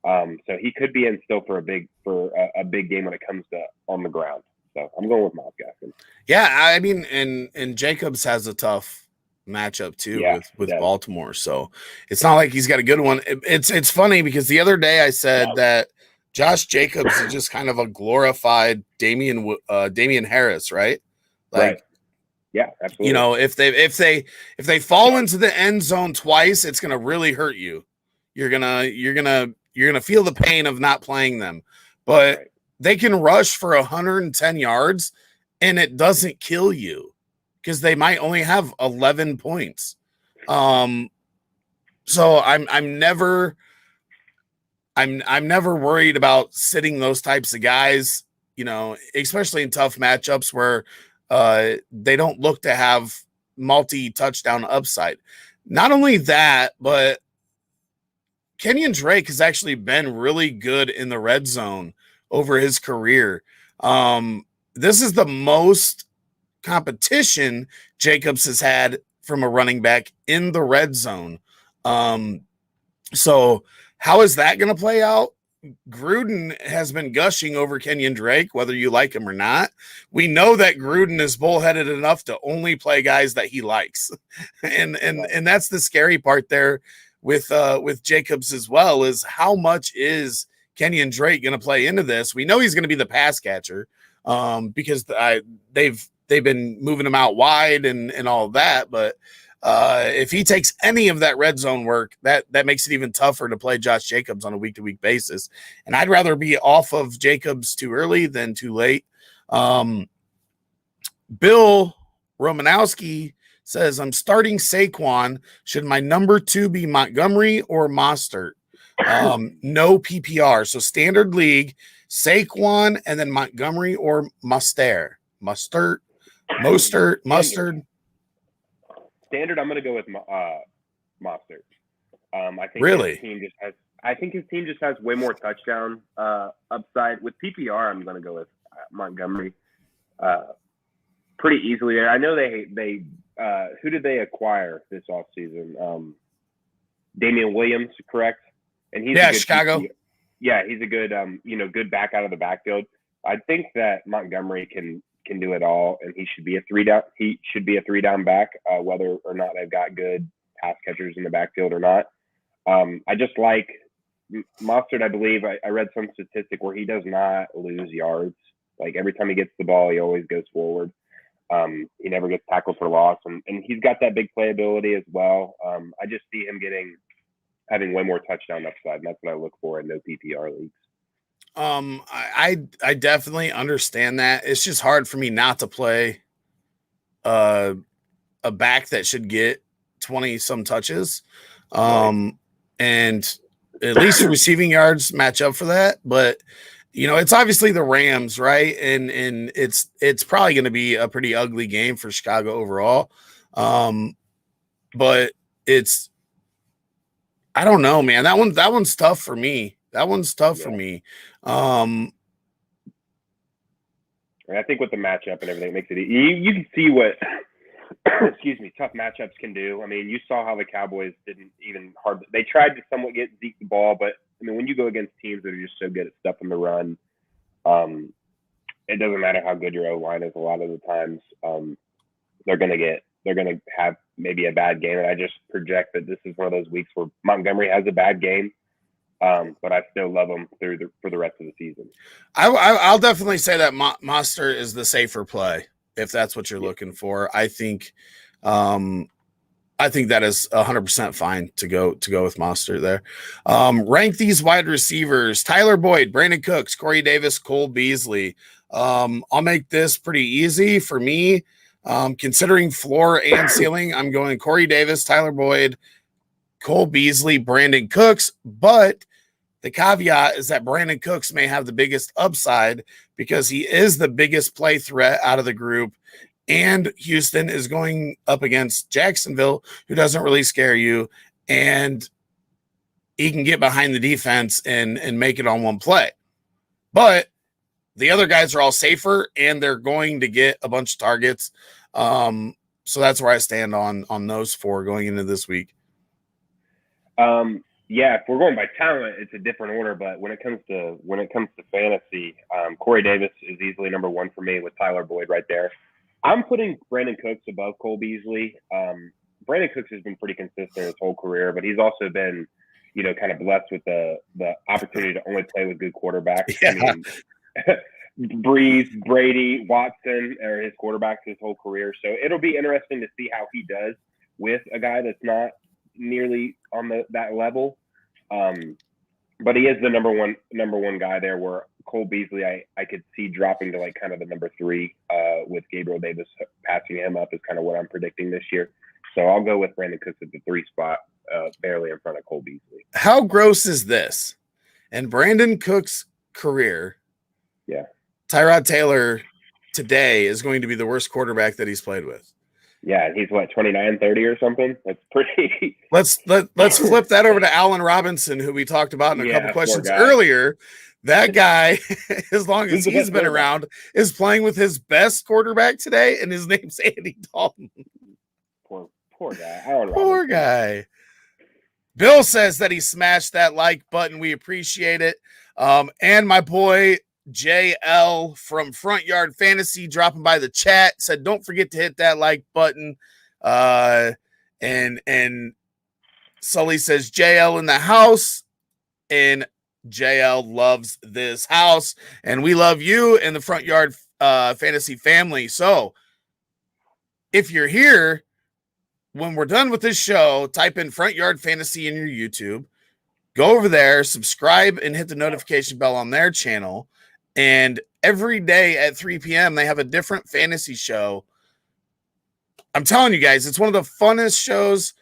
So he could be in still for a big game when it comes to on the ground. So I'm going with Myles Gaskin. Yeah, I mean, and Jacobs has a tough matchup too with Baltimore. So it's not like he's got a good one. It's funny because the other day I said that Josh Jacobs is just kind of a glorified Damian Harris, right? Like, right. Yeah, absolutely. If they fall into the end zone twice, it's gonna really hurt you. You're gonna feel the pain of not playing them, but they can rush for 110 yards and it doesn't kill you because they might only have 11 points. So I'm never worried about sitting those types of guys, especially in tough matchups where they don't look to have multi-touchdown upside. Not only that, but Kenyon Drake has actually been really good in the red zone over his career. This is the most competition Jacobs has had from a running back in the red zone. So how is that going to play out? Gruden has been gushing over Kenyon Drake, whether you like him or not. We know that Gruden is bullheaded enough to only play guys that he likes. And that's the scary part there with Jacobs as well, is how much is Kenyon Drake going to play into this? We know he's going to be the pass catcher because they've been moving him out wide and all of that. But if he takes any of that red zone work, that makes it even tougher to play Josh Jacobs on a week-to-week basis. And I'd rather be off of Jacobs too early than too late. Bill Romanowski says, I'm starting Saquon. Should my number 2 be Montgomery or Mostert? No PPR. So standard league, Saquon, and then Montgomery or Mostert. Mostert. Standard, I'm going to go with Mostert. I think really? his team just has way more touchdown upside. With PPR, I'm going to go with Montgomery pretty easily. I know they who did they acquire this offseason? Damian Williams, correct? And he's Chicago. He's a good good back out of the backfield. I think that Montgomery can do it all, and he should be a 3-down back, whether or not they've got good pass catchers in the backfield or not. I just like Mostert, I believe, I read some statistic where he does not lose yards. Like every time he gets the ball, he always goes forward. He never gets tackled for loss, and he's got that big playability as well. I just see him having way more touchdown upside, and that's what I look for in no PPR leagues. I definitely understand that. It's just hard for me not to play a back that should get 20 some touches. And at least the receiving yards match up for that. But it's obviously the Rams, right? And it's probably going to be a pretty ugly game for Chicago overall. But I don't know, man. That one's tough for me. For me. I think with the matchup and everything, it makes it you can see what tough matchups can do. I mean, you saw how the Cowboys they tried to somewhat get Zeke the ball, but I mean, when you go against teams that are just so good at stuffing the run, it doesn't matter how good your O-line is. A lot of the times, they're gonna have maybe a bad game, and I just project that this is one of those weeks where Montgomery has a bad game. But I still love him for the rest of the season. I'll definitely say that Mostert is the safer play if that's what you're looking for. I think that is 100% fine to go with Mostert there. Rank these wide receivers: Tyler Boyd, Brandon Cooks, Corey Davis, Cole Beasley. I'll make this pretty easy for me. Considering floor and ceiling, I'm going Corey Davis, Tyler Boyd, Cole Beasley, Brandon Cooks, but the caveat is that Brandon Cooks may have the biggest upside because he is the biggest play threat out of the group, and Houston is going up against Jacksonville, who doesn't really scare you, and he can get behind the defense and make it on one play. But the other guys are all safer, and they're going to get a bunch of targets. So that's where I stand on those four going into this week. If we're going by talent, it's a different order. But when it comes to fantasy, Corey Davis is easily number one for me with Tyler Boyd right there. I'm putting Brandon Cooks above Cole Beasley. Brandon Cooks has been pretty consistent his whole career, but he's also been, kind of blessed with the opportunity to only play with good quarterbacks. Yeah. I mean, Breeze, Brady, Watson are his quarterbacks his whole career. So it'll be interesting to see how he does with a guy that's not nearly on that level. But he is the number one guy there, where Cole Beasley I could see dropping to like kind of the number 3 with Gabriel Davis passing him up is kind of what I'm predicting this year. So I'll go with Brandon Cooks at the 3 spot, barely in front of Cole Beasley. How gross is this? In Brandon Cooks' career, Tyrod Taylor today is going to be the worst quarterback that he's played with. Yeah, he's 29, 30 or something. That's pretty. Let's flip that over to Allen Robinson, who we talked about in a couple questions earlier. That guy, as long as he's been around, is playing with his best quarterback today, and his name's Andy Dalton. Poor guy. Poor guy. Bill says that he smashed that like button. We appreciate it. And my boy JL from Front Yard Fantasy dropping by the chat said, don't forget to hit that like button. And Sully says JL in the house, and JL loves this house, and we love you and the Front Yard Fantasy family. So if you're here when we're done with this show, type in Front Yard Fantasy in your YouTube, go over there, subscribe, and hit the notification bell on their channel. And every day at 3 p.m., they have a different fantasy show. I'm telling you guys, it's one of the funnest shows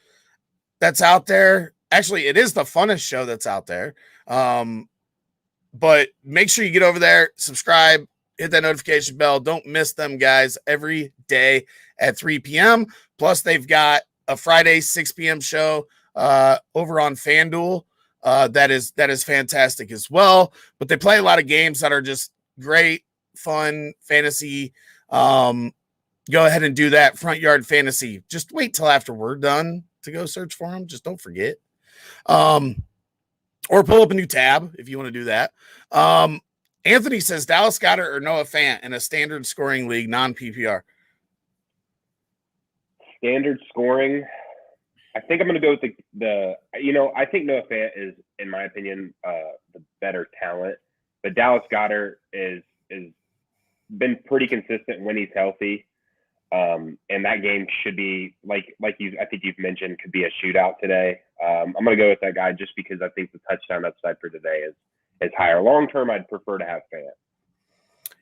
that's out there. Actually, it is the funnest show that's out there. But make sure you get over there, subscribe, hit that notification bell. Don't miss them, guys, every day at 3 p.m. Plus, they've got a Friday 6 p.m. show over on FanDuel. That is fantastic as well. But they play a lot of games that are just great, fun, fantasy. Go ahead and do that. Front Yard Fantasy. Just wait till after we're done to go search for them. Just don't forget. Or pull up a new tab if you want to do that. Anthony says Dallas Goedert or Noah Fant in a standard scoring league, non-PPR. Standard scoring. I think I'm going to go with the I think Noah Fant is, in my opinion, the better talent. But Dallas Goedert is been pretty consistent when he's healthy. And that game should be I think you've mentioned, could be a shootout today. I'm going to go with that guy just because I think the touchdown upside for today is higher. Long term, I'd prefer to have Fant.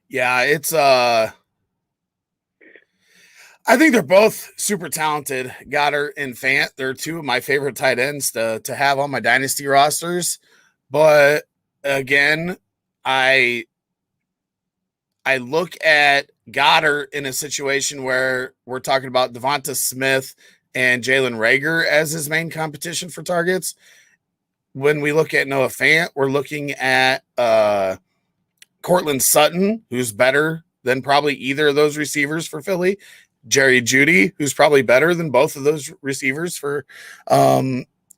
Yeah, it's I think they're both super talented, Goddard and Fant. They're two of my favorite tight ends to have on my dynasty rosters. But again, I look at Goddard in a situation where we're talking about Devonta Smith and Jalen Reagor as his main competition for targets. When we look at Noah Fant, we're looking at Cortland Sutton, who's better than probably either of those receivers for Philly. Jerry Jeudy, who's probably better than both of those receivers for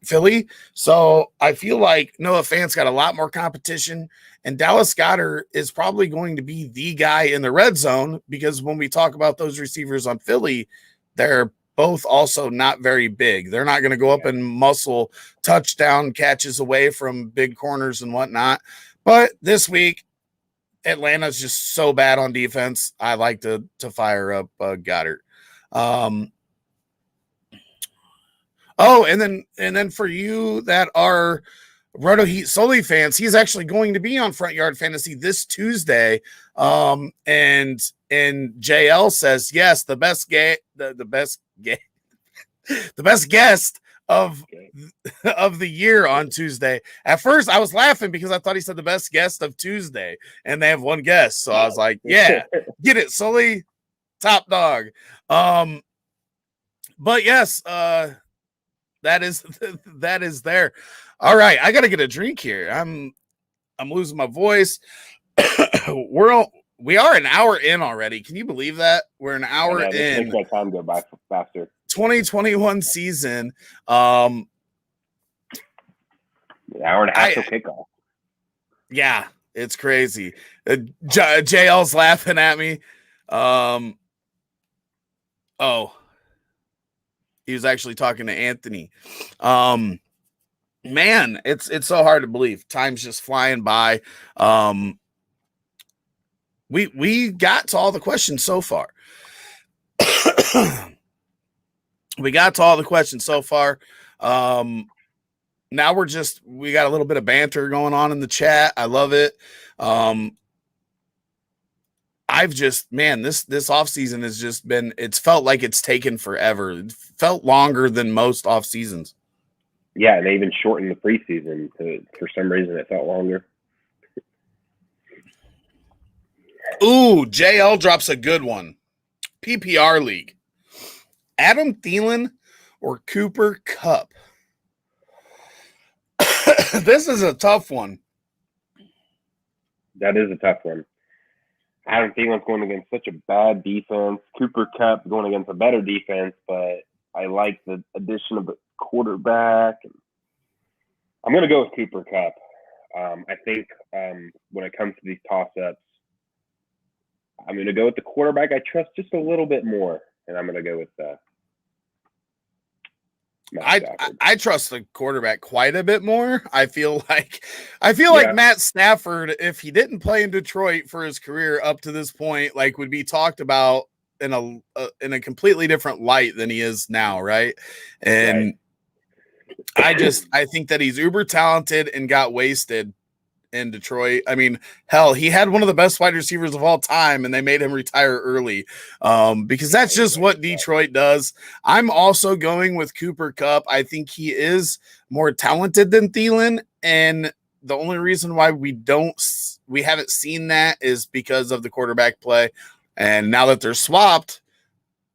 Philly. So I feel like Noah Fant's got a lot more competition, and Dallas Goedert is probably going to be the guy in the red zone, because when we talk about those receivers on Philly, they're both also not very big. They're not going to go up and muscle touchdown catches away from big corners and whatnot. But this week, Atlanta's just so bad on defense. I like to fire up Goddard. And then for you that are Roto Heat Sully fans, he's actually going to be on Front Yard Fantasy this Tuesday. And JL says yes, the best guest of the year on Tuesday. At first, I was laughing because I thought he said the best guest of Tuesday, and they have one guest. So I was like, yeah, get it, Sully, top dog. But yes, that is there. All right, I gotta get a drink here. I'm losing my voice. We are an hour in already. Can you believe that? We're an hour in. Makes my time go by faster. 2021 season. An hour and a half till kickoff. Yeah, it's crazy. JL's laughing at me. He was actually talking to Anthony. Man, it's so hard to believe. Time's just flying by. We got to all the questions so far. We got to all the questions so far. Now we got a little bit of banter going on in the chat. I love it. This offseason has just been, it's felt like it's taken forever. It felt longer than most off seasons. Yeah, and they even shortened the preseason for some reason it felt longer. Ooh, JL drops a good one. PPR league. Adam Thielen or Cooper Kupp? This is a tough one. That is a tough one. Adam Thielen's going against such a bad defense. Cooper Kupp going against a better defense, but I like the addition of the quarterback. I'm going to go with Cooper Kupp. I think when it comes to these toss-ups, I'm going to go with the quarterback I trust just a little bit more, and I'm going to go with I trust the quarterback quite a bit more. I feel like Matt Stafford, if he didn't play in Detroit for his career up to this point, like would be talked about in a completely different light than he is now, right? And right. I think that he's uber talented and got wasted in Detroit. I mean, hell, he had one of the best wide receivers of all time, and they made him retire early because that's just what Detroit does. I'm also going with Cooper Kupp. I think he is more talented than Thielen, and the only reason why we haven't seen that is because of the quarterback play. And now that they're swapped,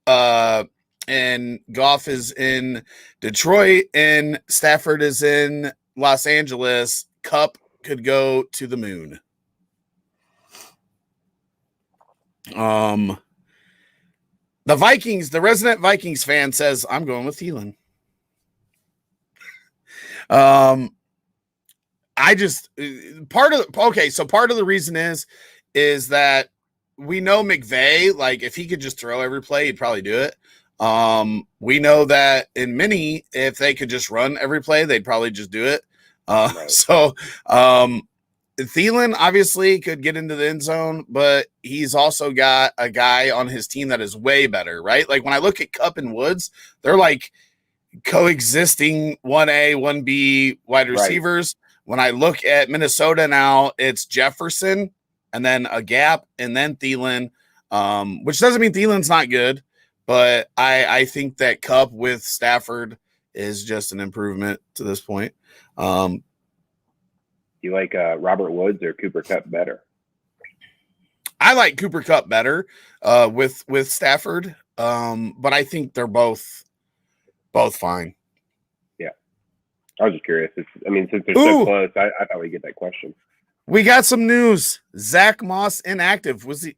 and Goff is in Detroit and Stafford is in Los Angeles, Kupp could go to the moon. The resident Vikings fan says, I'm going with Thielen. Part of the reason is that we know McVay, like if he could just throw every play, he'd probably do it. We know that in mini, if they could just run every play, they'd probably just do it. Right. So Thielen obviously could get into the end zone, but he's also got a guy on his team that is way better, right? Like when I look at Kupp and Woods, they're like coexisting 1A, 1B wide receivers. Right. When I look at Minnesota now, it's Jefferson and then a gap and then Thielen, which doesn't mean Thielen's not good, but I think that Kupp with Stafford is just an improvement to this point. You like Robert Woods or Cooper Kupp better? I like Cooper Kupp better with Stafford, but I think they're both fine. Yeah, I was just curious. Since they're so close, I thought we'd get that question. We got some news. Zach Moss inactive. Was he?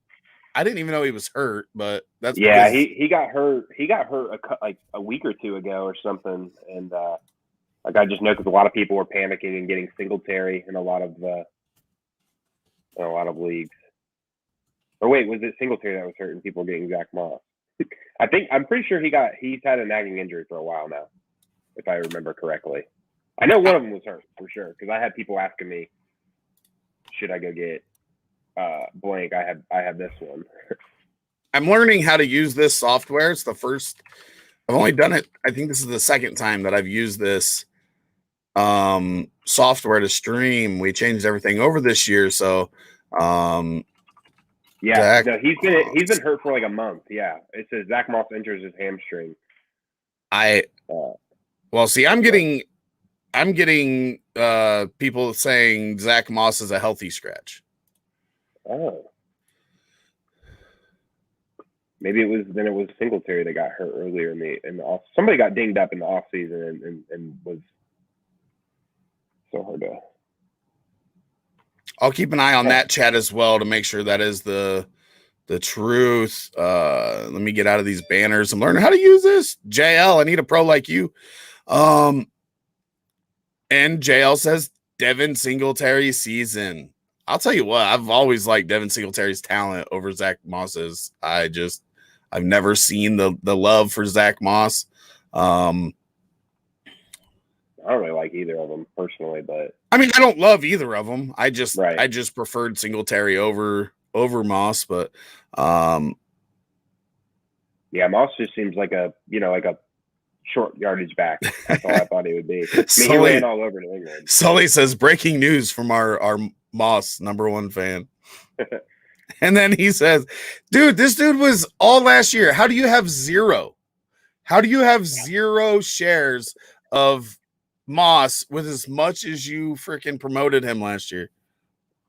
I didn't even know he was hurt, but that's he got hurt. He got hurt like a week or two ago or something, and like I just know because a lot of people were panicking and getting Singletary in a lot of leagues. Or wait, was it Singletary that was hurt and people were getting Zach Moss? I'm pretty sure he's had a nagging injury for a while now, if I remember correctly. I know one of them was hurt for sure because I had people asking me, should I go get blank? I have this one. I'm learning how to use this software. It's the first. I've only done it. I think this is the second time that I've used this software to stream. We changed everything over this year, so yeah, no, he's been hurt for like a month. Yeah, it says Zach Moss injures his hamstring. Well, see, I'm getting people saying Zach Moss is a healthy scratch. Oh, maybe it was Singletary that got hurt earlier in the off. Somebody got dinged up in the off season and was so hard to. I'll keep an eye on that chat as well to make sure that is the truth. Let me get out of these banners. I'm learning how to use this. JL, I need a pro like you. And JL says Devin Singletary season. I'll tell you what, I've always liked Devin Singletary's talent over Zach Moss's. I've never seen the love for Zach Moss. I don't really like either of them personally, but I don't love either of them. I just preferred Singletary over Moss, but yeah, Moss just seems like a short yardage back. That's all I thought he would be. He ran all over New England. Sully says breaking news from our Moss #1 fan. And then he says, dude, this dude was all last year. How do you have zero? How do you have zero shares of Moss with as much as you freaking promoted him last year?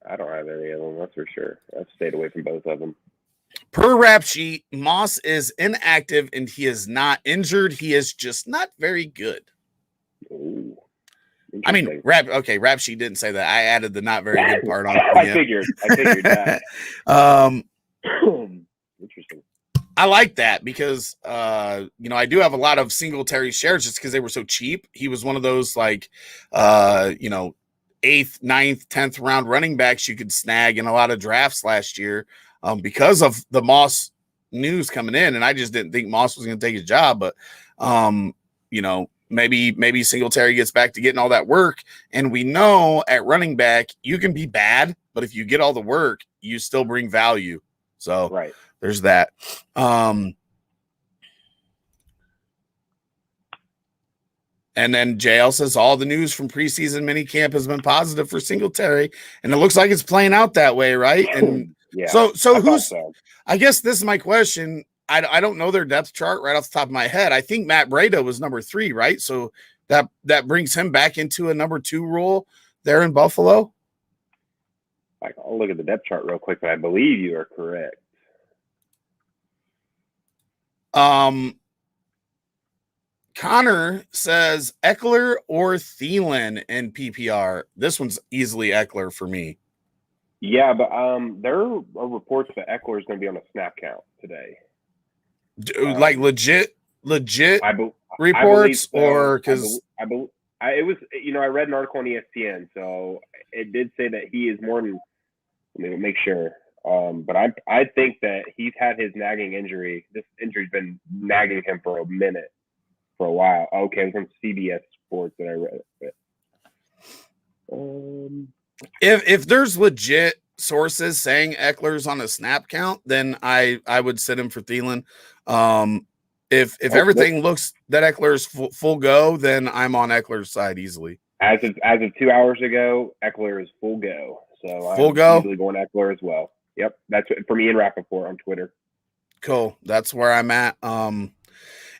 I don't have any of them, that's for sure. I've stayed away from both of them. Per rap sheet, Moss is inactive and he is not injured. He is just not very good. Ooh, rap sheet didn't say that. I added the not very good part on. I figured that. Interesting. I like that because, I do have a lot of Singletary shares just because they were so cheap. He was one of those 8th, 9th, 10th round running backs you could snag in a lot of drafts last year because of the Moss news coming in. And I just didn't think Moss was going to take his job. But, maybe Singletary gets back to getting all that work. And we know at running back, you can be bad, but if you get all the work, you still bring value. So, right. There's that. And then JL says all the news from preseason minicamp has been positive for Singletary, and it looks like it's playing out that way, right? And yeah. So who's? I guess this is my question. I don't know their depth chart right off the top of my head. I think Matt Breida was number 3, right? So that brings him back into a number 2 role there in Buffalo. I'll look at the depth chart real quick, but I believe you are correct. Connor says Eckler or Thielen in PPR. This one's easily Eckler for me. Yeah, but there are reports that Eckler is going to be on a snap count today. Like legit reports, or because it was I read an article on ESPN, so it did say that he is more than. Let me make sure. But I think that he's had his nagging injury. This injury's been nagging him for a while. Okay, from CBS Sports that I read. If there's legit sources saying Eckler's on a snap count, then I would sit him for Thielen. If everything looks that Eckler's full go, then I'm on Eckler's side easily. As of 2 hours ago, Eckler is full go. So full I'm go. usually going Eckler as well. Yep, that's for me and Rappaport on Twitter. Cool. That's where I'm at.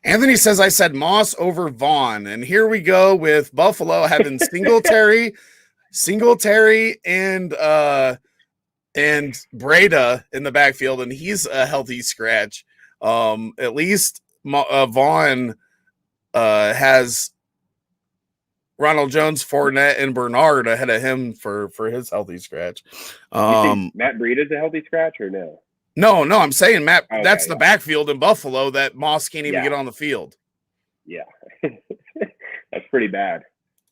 Anthony says I said Moss over Vaughn, and here we go with Buffalo having Singletary and Breda in the backfield, and he's a healthy scratch. At least Vaughn has Ronald Jones, Fournette, and Bernard ahead of him for his healthy scratch. You think Matt Breida's a healthy scratch or no? No, I'm saying Matt. Okay, that's the backfield in Buffalo that Moss can't even get on the field. Yeah, that's pretty bad.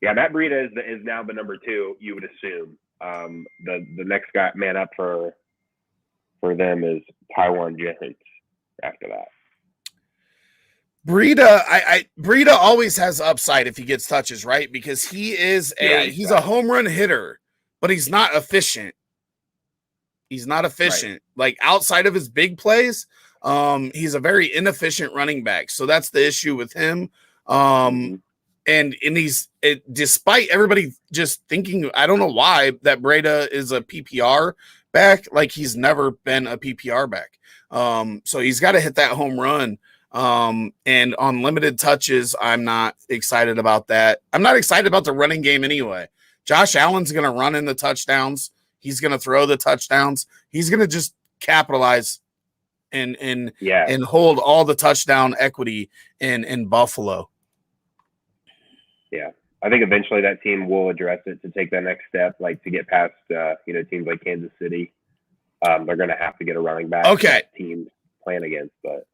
Yeah, Matt Breida is now the number 2. You would assume. The next guy man up for them is Taiwan Jones. After that, Breida always has upside if he gets touches, right? Because he's a home run hitter, but he's not efficient. He's not efficient. Right. Like outside of his big plays, he's a very inefficient running back. So that's the issue with him. And despite everybody just thinking, I don't know why, that Breida is a PPR back, like he's never been a PPR back. So he's got to hit that home run. And on limited touches, I'm not excited about that. I'm not excited about the running game anyway. Josh Allen's going to run in the touchdowns. He's going to throw the touchdowns. He's going to just capitalize and hold all the touchdown equity in Buffalo. Yeah. I think eventually that team will address it to take that next step, like to get past, teams like Kansas City. They're going to have to get a running back. Okay. Team playing against, but.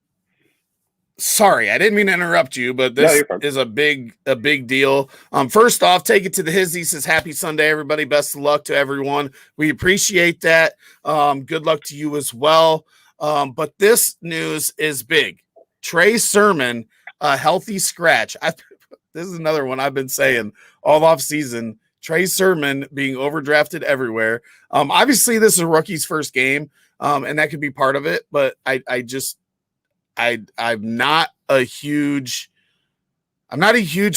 Sorry, I didn't mean to interrupt you, but this is a big deal. First off, take it to the his. He says, happy Sunday, everybody. Best of luck to everyone. We appreciate that. Good luck to you as well. But this news is big. Trey Sermon, a healthy scratch. This is another one I've been saying all off season. Trey Sermon being overdrafted everywhere. Obviously, this is a rookie's first game, and that could be part of it. But I'm not a huge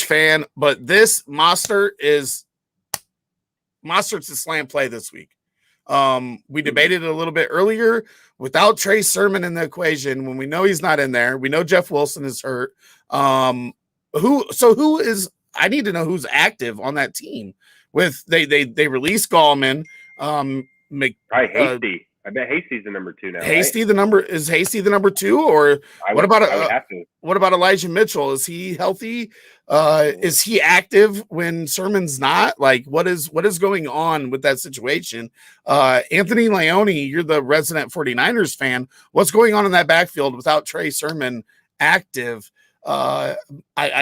fan, but this Mostert's a slam play this week. We debated it a little bit earlier. Without Trey Sermon in the equation, when we know he's not in there, we know Jeff Wilson is hurt. I need to know who's active on that team. With they released Gallman. Hasty. I bet Hasty's the number 2 now. Hasty, right? Is Hasty the number 2, or what about Elijah Mitchell? Is he healthy? Is he active when Sermon's not? Like, what is going on with that situation? Anthony Leone, you're the resident 49ers fan. What's going on in that backfield without Trey Sermon active? I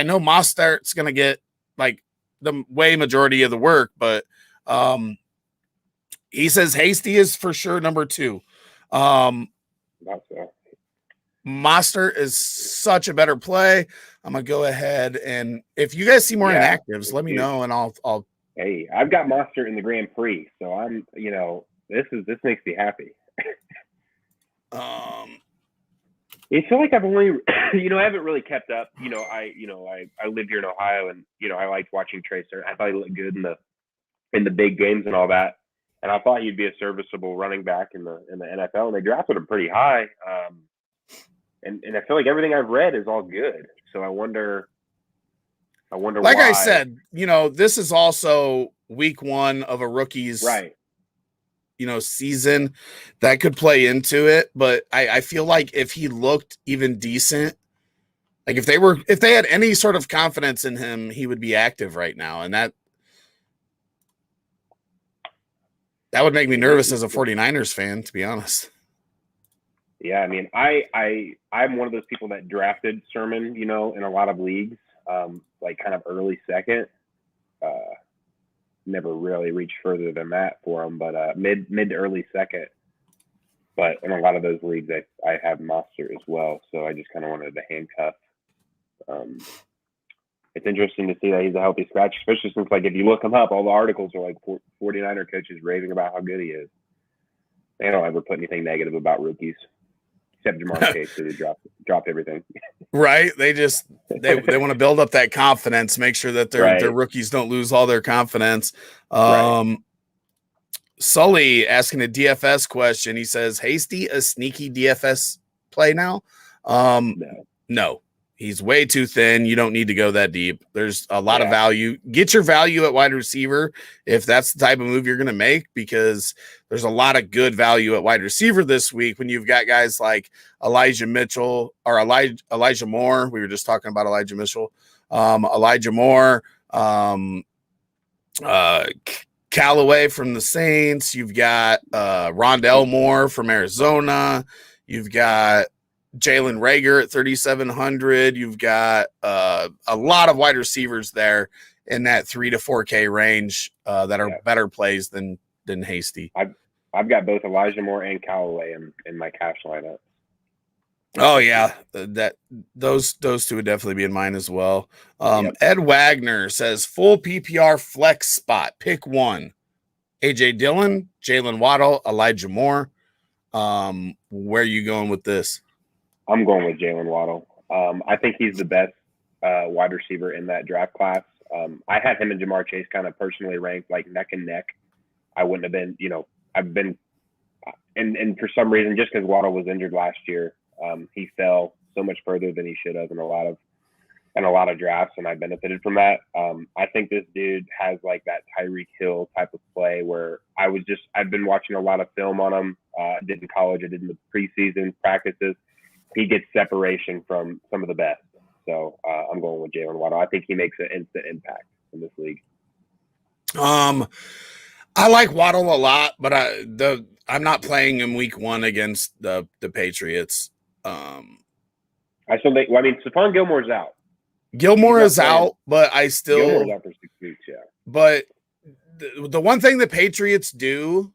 know Mostert's going to get like the majority of the work, but he says Hasty is for sure number 2. Mostert is such a better play. I'm gonna go ahead, and if you guys see more inactives, let me know, and I'll. Hey, I've got Mostert in the Grand Prix, so I'm. This makes me happy. I feel like I've only, I haven't really kept up. I live here in Ohio, and I liked watching Trey Sermon. I thought he looked good in the big games and all that. And I thought he'd be a serviceable running back in the NFL, and they drafted him pretty high. And I feel like everything I've read is all good. So I wonder like why. I said, this is also week 1 of a rookie's season that could play into it. But I feel like if he looked even decent, like if they had any sort of confidence in him, he would be active right now. And that would make me nervous as a 49ers fan, to be honest. Yeah, I mean, I'm one of those people that drafted Sermon, in a lot of leagues, like kind of early second. Never really reached further than that for him, but mid to early second. But in a lot of those leagues, I have Mostert as well, so I just kind of wanted to handcuff. It's interesting to see that he's a healthy scratch, especially since, like, if you look him up, all the articles are like 49er coaches raving about how good he is. They don't ever put anything negative about rookies, except Jamar Chase, who dropped everything. Right? They want to build up that confidence, make sure that their rookies don't lose all their confidence. Sully asking a DFS question. He says, Hasty a sneaky DFS play now? No. He's way too thin. You don't need to go that deep. There's a lot of value. Get your value at wide receiver if that's the type of move you're going to make, because there's a lot of good value at wide receiver this week when you've got guys like Elijah Moore. We were just talking about Elijah Mitchell. Elijah Moore, Callaway from the Saints. You've got Rondell Moore from Arizona. You've got Jalen Reagor at 3,700. You've got a lot of wide receivers there in that 3 to 4K range that are better plays than Hasty. I've got both Elijah Moore and Callaway in my cash lineup. Oh yeah, those two would definitely be in mine as well. Ed Wagner says full PPR flex spot. Pick one: AJ Dillon, Jalen Waddle, Elijah Moore. Where are you going with this? I'm going with Jalen Waddle. I think he's the best wide receiver in that draft class. I had him and Jamar Chase kind of personally ranked like neck and neck. I wouldn't have been, I've been, and for some reason, just because Waddle was injured last year, he fell so much further than he should have in a lot of drafts, and I benefited from that. I think this dude has like that Tyreek Hill type of play where I've been watching a lot of film on him. I did in college, I did in the preseason practices. He gets separation from some of the best. So I'm going with Jalen Waddle. I think he makes an instant impact in this league. I like Waddle a lot, but I'm not playing him week 1 against the Patriots. Stephon Gilmore's out. Gilmore is out, but Gilmore's out for 6 weeks, yeah. But the one thing the Patriots do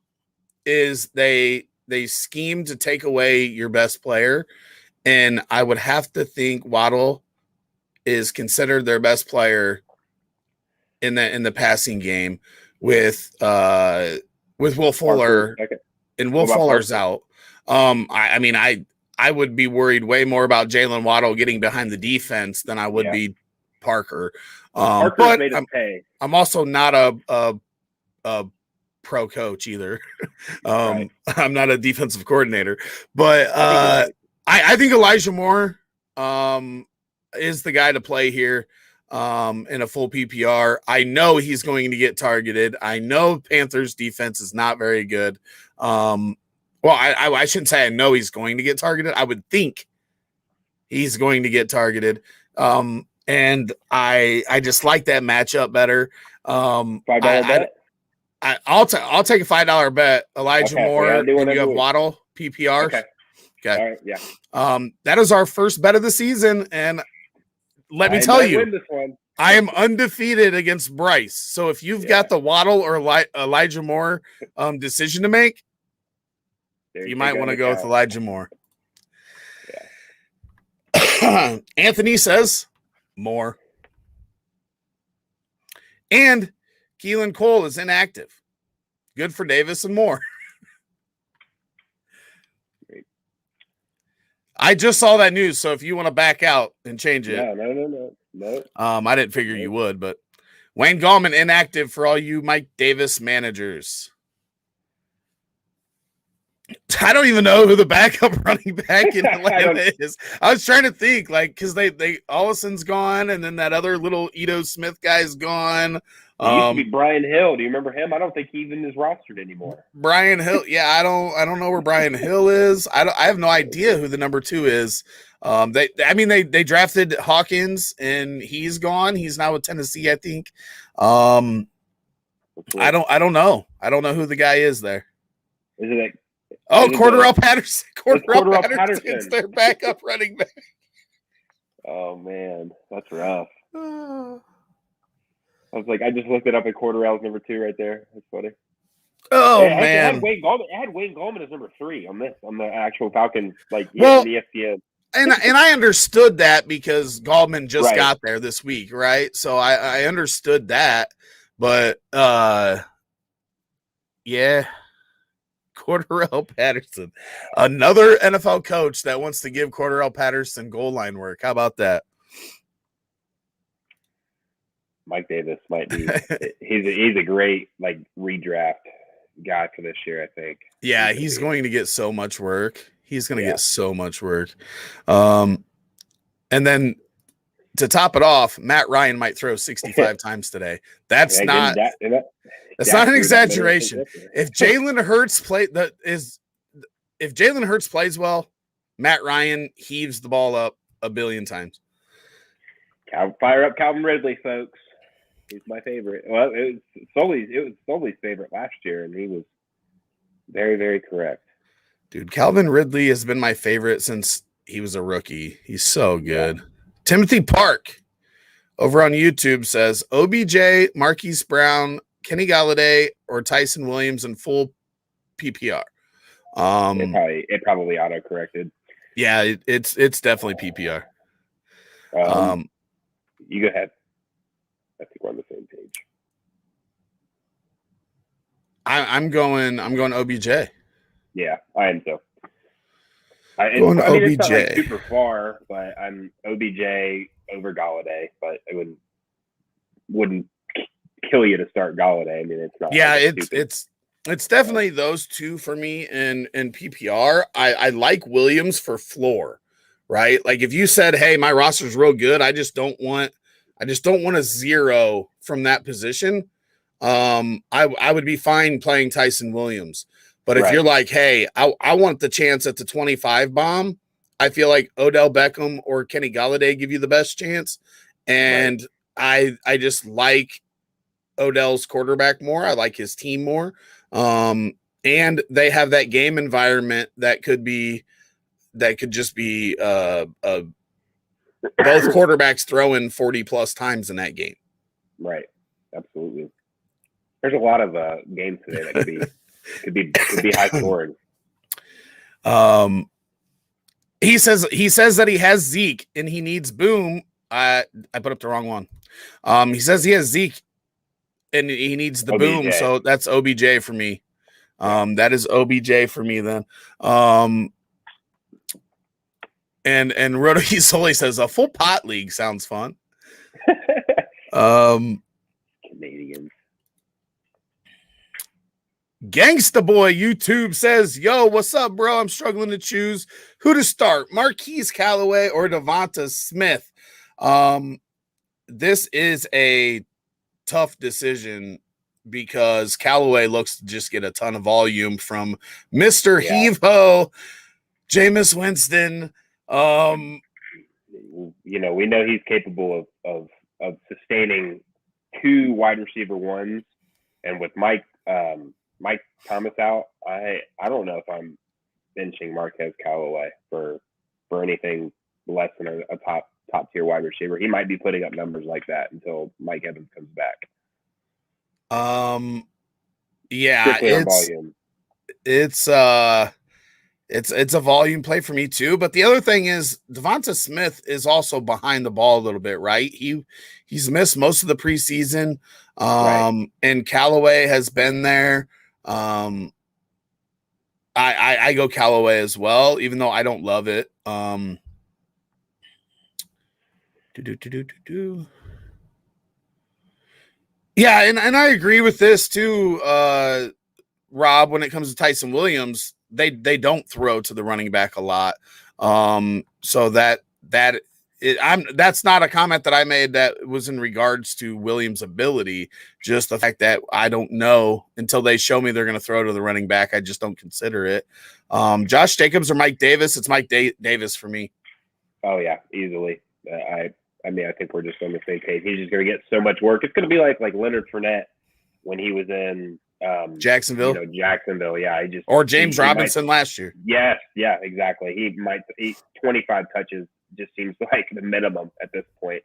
is they scheme to take away your best player. And I would have to think Waddle is considered their best player in the passing game with Will Fuller, and Will Fuller's out. I would be worried way more about Jalen Waddle getting behind the defense than I would be Parker. But I'm also not a pro coach either. I'm not a defensive coordinator, but I think Elijah Moore is the guy to play here in a full PPR. I know he's going to get targeted. I know Panthers defense is not very good. I shouldn't say I know he's going to get targeted. I would think he's going to get targeted. And I just like that matchup better. $5 bet. I'll take a $5 bet. Elijah Moore, and you have Waddle PPR. Okay. All right, yeah. That is our first bet of the season, and let me tell you, I am undefeated against Bryce. So if you've got the Waddle or Elijah Moore decision to make, you might want to go with Elijah Moore. Yeah. Anthony says Moore. And Keelan Cole is inactive. Good for Davis and Moore. I just saw that news, so if you want to back out and change it. No. I didn't figure you would, but Wayne Gallman inactive for all you Mike Davis managers. I don't even know who the backup running back in Atlanta is. I was trying to think, because they Ollison's gone, and then that other little Ito Smith guy's gone. It used to be Brian Hill. Do you remember him? I don't think he even is rostered anymore. Brian Hill, I don't know where Brian Hill is. I have no idea who the number 2 is. They drafted Hawkins, and he's gone. He's now with Tennessee, I think. I don't know. I don't know who the guy is there. Is it Corduroy Patterson. Corduroy Patterson's their backup running back. Oh man, that's rough. I was like, I just looked it up at Corduroy's number 2 right there. That's funny. Oh, It man. had Wayne Gallman as number 3 on the actual Falcons, like Well, in the ESPN. And I understood that because Gallman just Right. got there this week, right? So I understood that. But, yeah. Corduroy Patterson, another NFL coach that wants to give Corduroy Patterson goal line work. How about that? Mike Davis might be. he's a great like redraft guy for this year, I think. Yeah, he's going to get so much work. He's going to get so much work. And then to top it off, Matt Ryan might throw 65 times today. That's not an exaggeration. If Jalen Hurts plays well, Matt Ryan heaves the ball up a billion times. Fire up Calvin Ridley, folks. He's my favorite. Well, it was Sully's favorite last year, and he was very, very correct. Dude, Calvin Ridley has been my favorite since he was a rookie. He's so good. Yeah. Timothy Park over on YouTube says OBJ, Marquise Brown, Kenny Galladay, or Tyson Williams in full PPR. It probably auto-corrected. Yeah, it's definitely PPR. You go ahead. I think we're on the same page. I'm going OBJ. Yeah, I am so. OBJ. It's not like super far, but I'm OBJ over Galladay, but it wouldn't kill you to start Galladay. I mean, it's not. Yeah, it's definitely those two for me in PPR. I like Williams for floor, right? Like if you said, "Hey, my roster's real good. I just don't want a zero from that position." I would be fine playing Tyson Williams. But if you're like, hey, I want the chance at the 25 bomb, I feel like Odell Beckham or Kenny Galladay give you the best chance. And I just like Odell's quarterback more. I like his team more. And they have that game environment that could just be both quarterbacks throwing 40 plus times in that game. Right. Absolutely. There's a lot of games today that could be high scoring. He says that he has Zeke and he needs Boom. I put up the wrong one. He says he has Zeke and he needs the OBJ. Boom. So that's OBJ for me. That is OBJ for me then. And Roto Soli says a full pot league sounds fun. Canadians. Gangsta Boy YouTube says, yo, what's up, bro? I'm struggling to choose who to start, Marquise Callaway or Devonta Smith. This is a tough decision because Callaway looks to just get a ton of volume from Mr. Heave-Ho, Jameis Winston. We know he's capable of sustaining 2 wide receiver ones, and with Mike Thomas out, I don't know if I'm benching Marquez Callaway for anything less than a top tier wide receiver. He might be putting up numbers like that until Mike Evans comes back. Yeah, it's a volume play for me too. But the other thing is Devonta Smith is also behind the ball a little bit, right? He's missed most of the preseason. And Callaway has been there. I go Callaway as well, even though I don't love it. Yeah, and I agree with this too, Rob, when it comes to Tyson Williams. They don't throw to the running back a lot. So that's not a comment that I made that was in regards to Williams' ability, just the fact that I don't know until they show me they're going to throw to the running back. I just don't consider it. Josh Jacobs or Mike Davis? It's Mike Davis for me. Oh yeah, easily. I think we're just on the same page. He's just going to get so much work. It's going to be like Leonard Fournette when he was in Jacksonville. Jacksonville, yeah. Or James Robinson last year. Yes, yeah, exactly. He 25 touches just seems like the minimum at this point.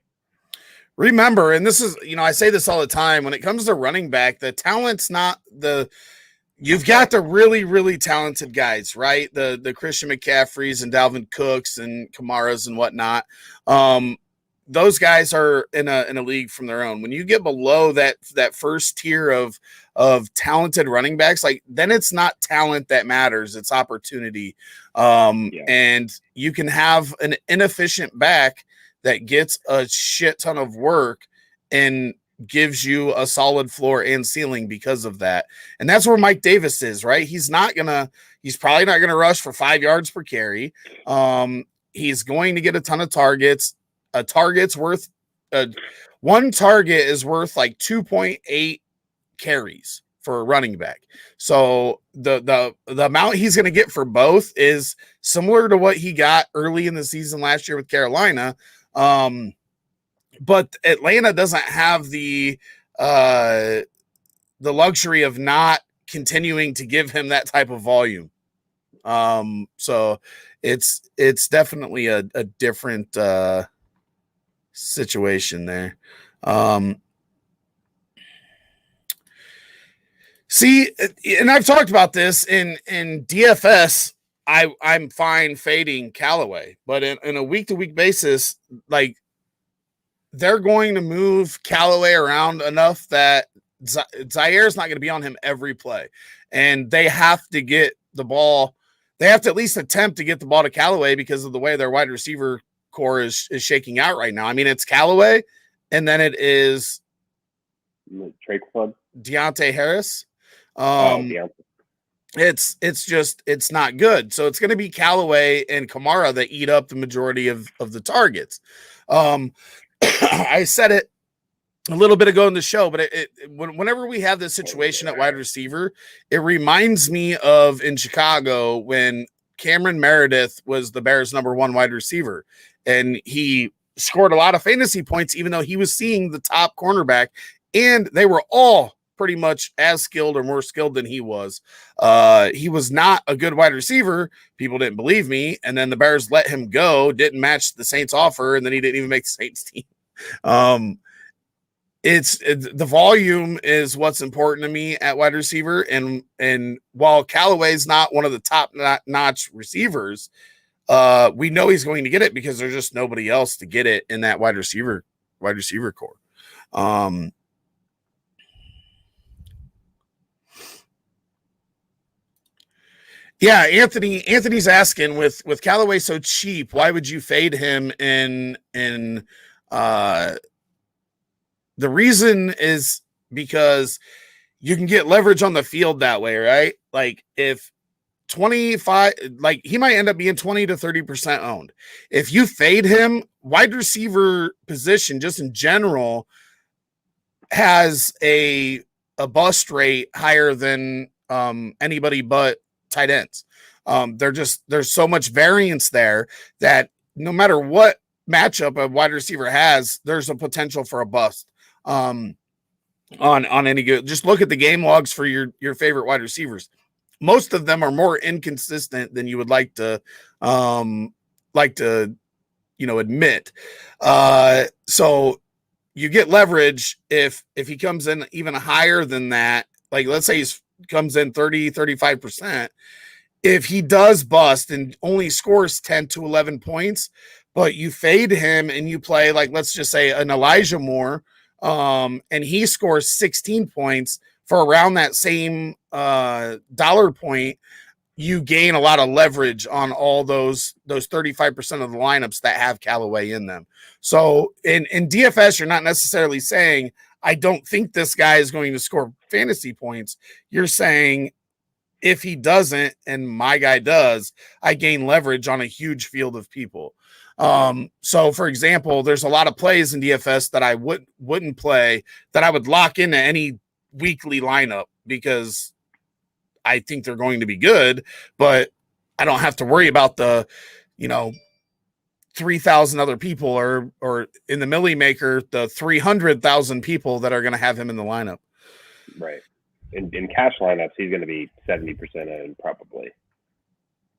Remember, and this is, I say this all the time, when it comes to running back, the talent's not You've got the really, really talented guys, right? The Christian McCaffreys and Dalvin Cooks and Kamaras and whatnot. Those guys are in a league from their own. When you get below that first tier of talented running backs, like then it's not talent that matters, it's opportunity. And you can have an inefficient back that gets a shit ton of work and gives you a solid floor and ceiling because of that. And that's where Mike Davis is, right? He's probably not gonna rush for 5 yards per carry. He's going to get a ton of targets. A target's worth one target is worth like 2.8 carries for a running back. So the amount he's going to get for both is similar to what he got early in the season last year with Carolina. But Atlanta doesn't have the luxury of not continuing to give him that type of volume. So it's definitely a different situation there. See, and I've talked about this in DFS. I'm fine fading Callaway, but in a week-to-week basis, like they're going to move Callaway around enough that Zaire's not going to be on him every play, and they have to get the ball. They have to at least attempt to get the ball to Callaway because of the way their wide receiver core is shaking out right now. I mean, it's Callaway, and then it is Trey Club, Deontay Harris. Deontay. It's not good. So it's going to be Callaway and Kamara that eat up the majority of the targets. I said it a little bit ago in the show, but whenever we have this situation at wide receiver, it reminds me of in Chicago when Cameron Meredith was the Bears' #1 wide receiver, and he scored a lot of fantasy points, even though he was seeing the top cornerback, and they were all pretty much as skilled or more skilled than he was. He was not a good wide receiver. People didn't believe me. And then the Bears let him go, didn't match the Saints offer. And then he didn't even make the Saints team. The volume is what's important to me at wide receiver. And while Callaway's not one of the top notch receivers, we know he's going to get it because there's just nobody else to get it in that wide receiver core. Yeah, Anthony's asking with Callaway so cheap, why would you fade him in the reason is because you can get leverage on the field that way, right? Like if 25, like he might end up being 20 to 30% owned. If you fade him, wide receiver position just in general has a bust rate higher than anybody but tight ends. There's so much variance there that no matter what matchup a wide receiver has, there's a potential for a bust on any good. Just look at the game logs for your favorite wide receivers. Most of them are more inconsistent than you would like to admit. So you get leverage if he comes in even higher than that. Like let's say he's comes in 30-35%. If he does bust and only scores 10 to 11 points, but you fade him and you play like let's just say an Elijah Moore, and he scores 16 points for around that same dollar point, you gain a lot of leverage on all those 35% of the lineups that have Callaway in them. So in DFS, you're not necessarily saying, I don't think this guy is going to score fantasy points. You're saying if he doesn't and my guy does, I gain leverage on a huge field of people. So for example, there's a lot of plays in DFS that I wouldn't play that I would lock into any weekly lineup because I think they're going to be good, but I don't have to worry about the, 3,000 other people or in the Millie Maker, the 300,000 people that are going to have him in the lineup. Right. In cash lineups, he's going to be 70% owned probably.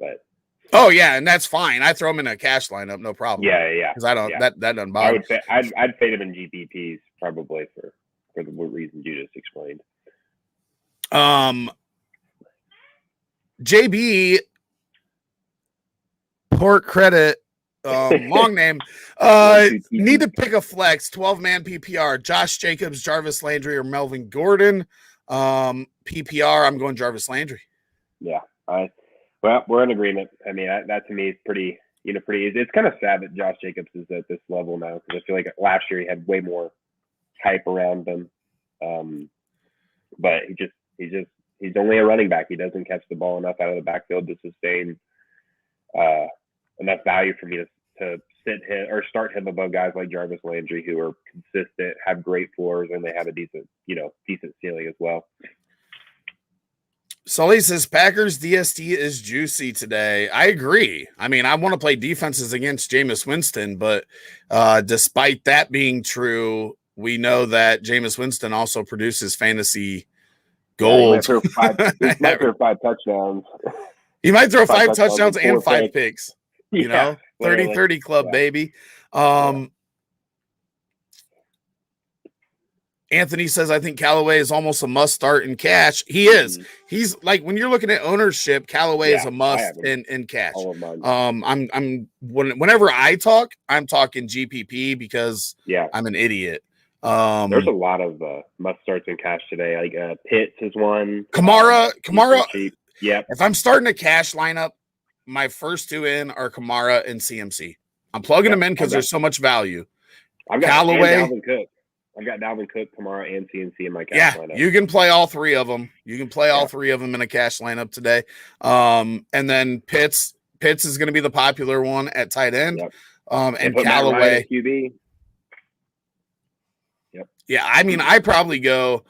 But oh yeah, and that's fine. I throw him in a cash lineup, no problem. Yeah. Because I don't that doesn't bother. I'd fade him in GPPs probably for the reasons you just explained. JB, port credit, long name. Need to pick a flex, 12-man PPR. Josh Jacobs, Jarvis Landry, or Melvin Gordon. PPR, I'm going Jarvis Landry. Yeah. Well, we're in agreement. I mean, that to me is pretty easy. It's kind of sad that Josh Jacobs is at this level now because I feel like last year he had way more hype around him. But he's only a running back. He doesn't catch the ball enough out of the backfield to sustain enough value for me to sit him or start him above guys like Jarvis Landry, who are consistent, have great floors, and they have a decent ceiling as well. Sully says Packers DST is juicy today. I agree. I mean, I want to play defenses against Jameis Winston, but despite that being true, we know that Jameis Winston also produces fantasy gold. He might throw 5 touchdowns. He might throw 5 touchdowns and 5 picks. You know, 30-30 club, baby. Anthony says, I think Callaway is almost a must start in cash. He is. He's like, when you're looking at ownership, Callaway is a must in cash. Whenever I talk, I'm talking GPP because I'm an idiot. There's a lot of must starts in cash today. Like Pitts is one. Kamara. Yeah. If I'm starting a cash lineup, my first 2 in are Kamara and CMC. I'm plugging them in because there's so much value. I've got Callaway. Dalvin Cook. I've got Dalvin Cook, Kamara, and CMC in my cash lineup. You can play all 3 of them. You can play all 3 of them in a cash lineup today. And then Pitts is going to be the popular one at tight end. Yep. And Callaway. QB. Yep. Yeah, I mean, I probably go.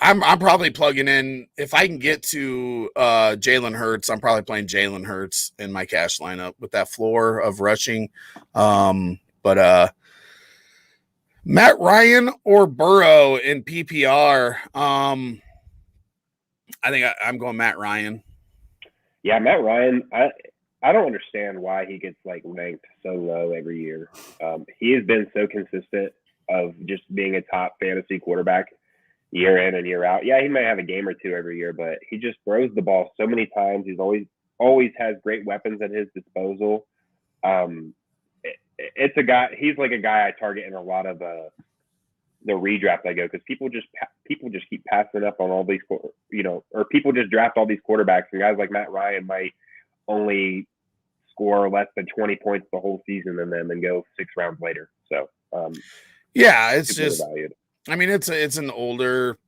I'm probably plugging in if I can get to Jalen Hurts. I'm probably playing Jalen Hurts in my cash lineup with that floor of rushing. But Matt Ryan or Burrow in PPR. I think I'm going Matt Ryan. Yeah, Matt Ryan. I don't understand why he gets ranked so low every year. He has been so consistent of just being a top fantasy quarterback year in and year out. Yeah, he might have a game or 2 every year, but he just throws the ball so many times. He's always has great weapons at his disposal. It's a guy. He's like a guy I target in a lot of the redraft I go because people just keep passing up on all these, or people just draft all these quarterbacks, and guys like Matt Ryan might only score less than 20 points the whole season and then go 6 rounds later. So it's just valued. I mean, it's an older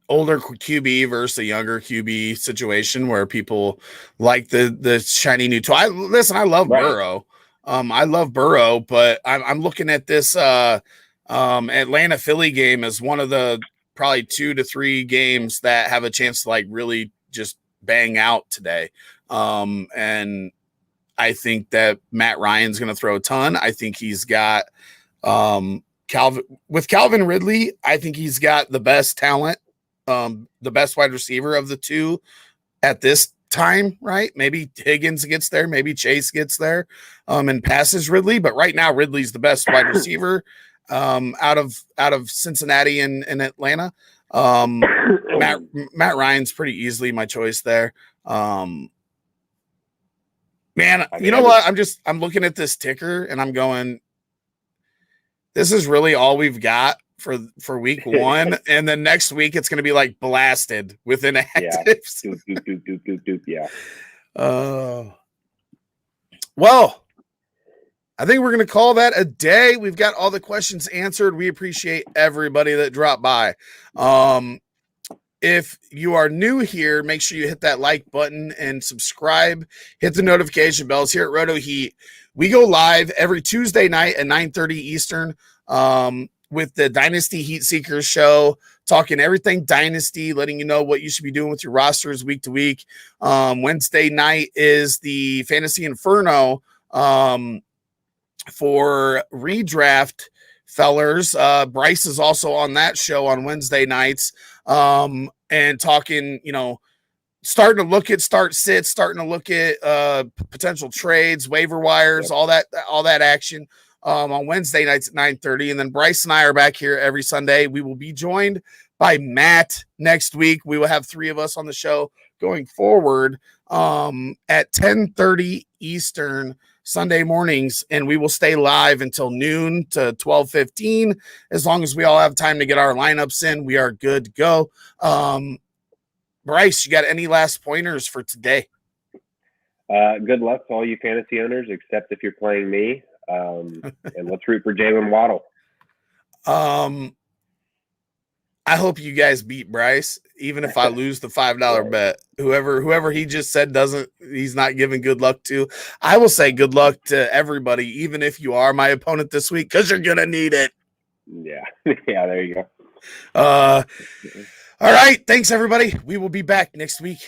QB versus a younger QB situation where people like the shiny new toy. I love Burrow. I love Burrow, but I'm looking at this Atlanta Philly game as one of the probably 2 to 3 games that have a chance to really just bang out today. And I think that Matt Ryan's going to throw a ton. I think he's got Calvin Ridley. I think he's got the best talent, the best wide receiver of the 2 at this time, right? Maybe Higgins gets there, maybe Chase gets there and passes Ridley, but right now Ridley's the best wide receiver out of Cincinnati and Atlanta. Matt Ryan's pretty easily my choice there. Man, you know what? I'm looking at this ticker and I'm going, this is really all we've got for week 1. And then next week it's going to be blasted with inactives. Yeah. Well, I think we're going to call that a day. We've got all the questions answered. We appreciate everybody that dropped by. If you are new here, make sure you hit that like button and subscribe. Hit the notification bells. Here at Roto Heat, we go live every Tuesday night at 9:30 Eastern with the Dynasty Heat Seekers show, talking everything Dynasty, letting you know what you should be doing with your rosters week to week. Wednesday night is the Fantasy Inferno for redraft fellers. Bryce is also on that show on Wednesday nights and talking, starting to look at start sits, starting to look at potential trades, waiver wires, all that action on Wednesday nights at 9:30. And then Bryce and I are back here every Sunday. We will be joined by Matt next week. We will have 3 of us on the show going forward at 10:30 Eastern Sunday mornings, and we will stay live until noon to 12:15. As long as we all have time to get our lineups in, we are good to go. Bryce, you got any last pointers for today? Good luck to all you fantasy owners, except if you're playing me. And let's root for Jalen Waddle. I hope you guys beat Bryce, even if I lose the $5 bet. Whoever he just said he's not giving good luck to. I will say good luck to everybody, even if you are my opponent this week, because you're gonna need it. Yeah. Yeah, there you go. All right. Thanks, everybody. We will be back next week.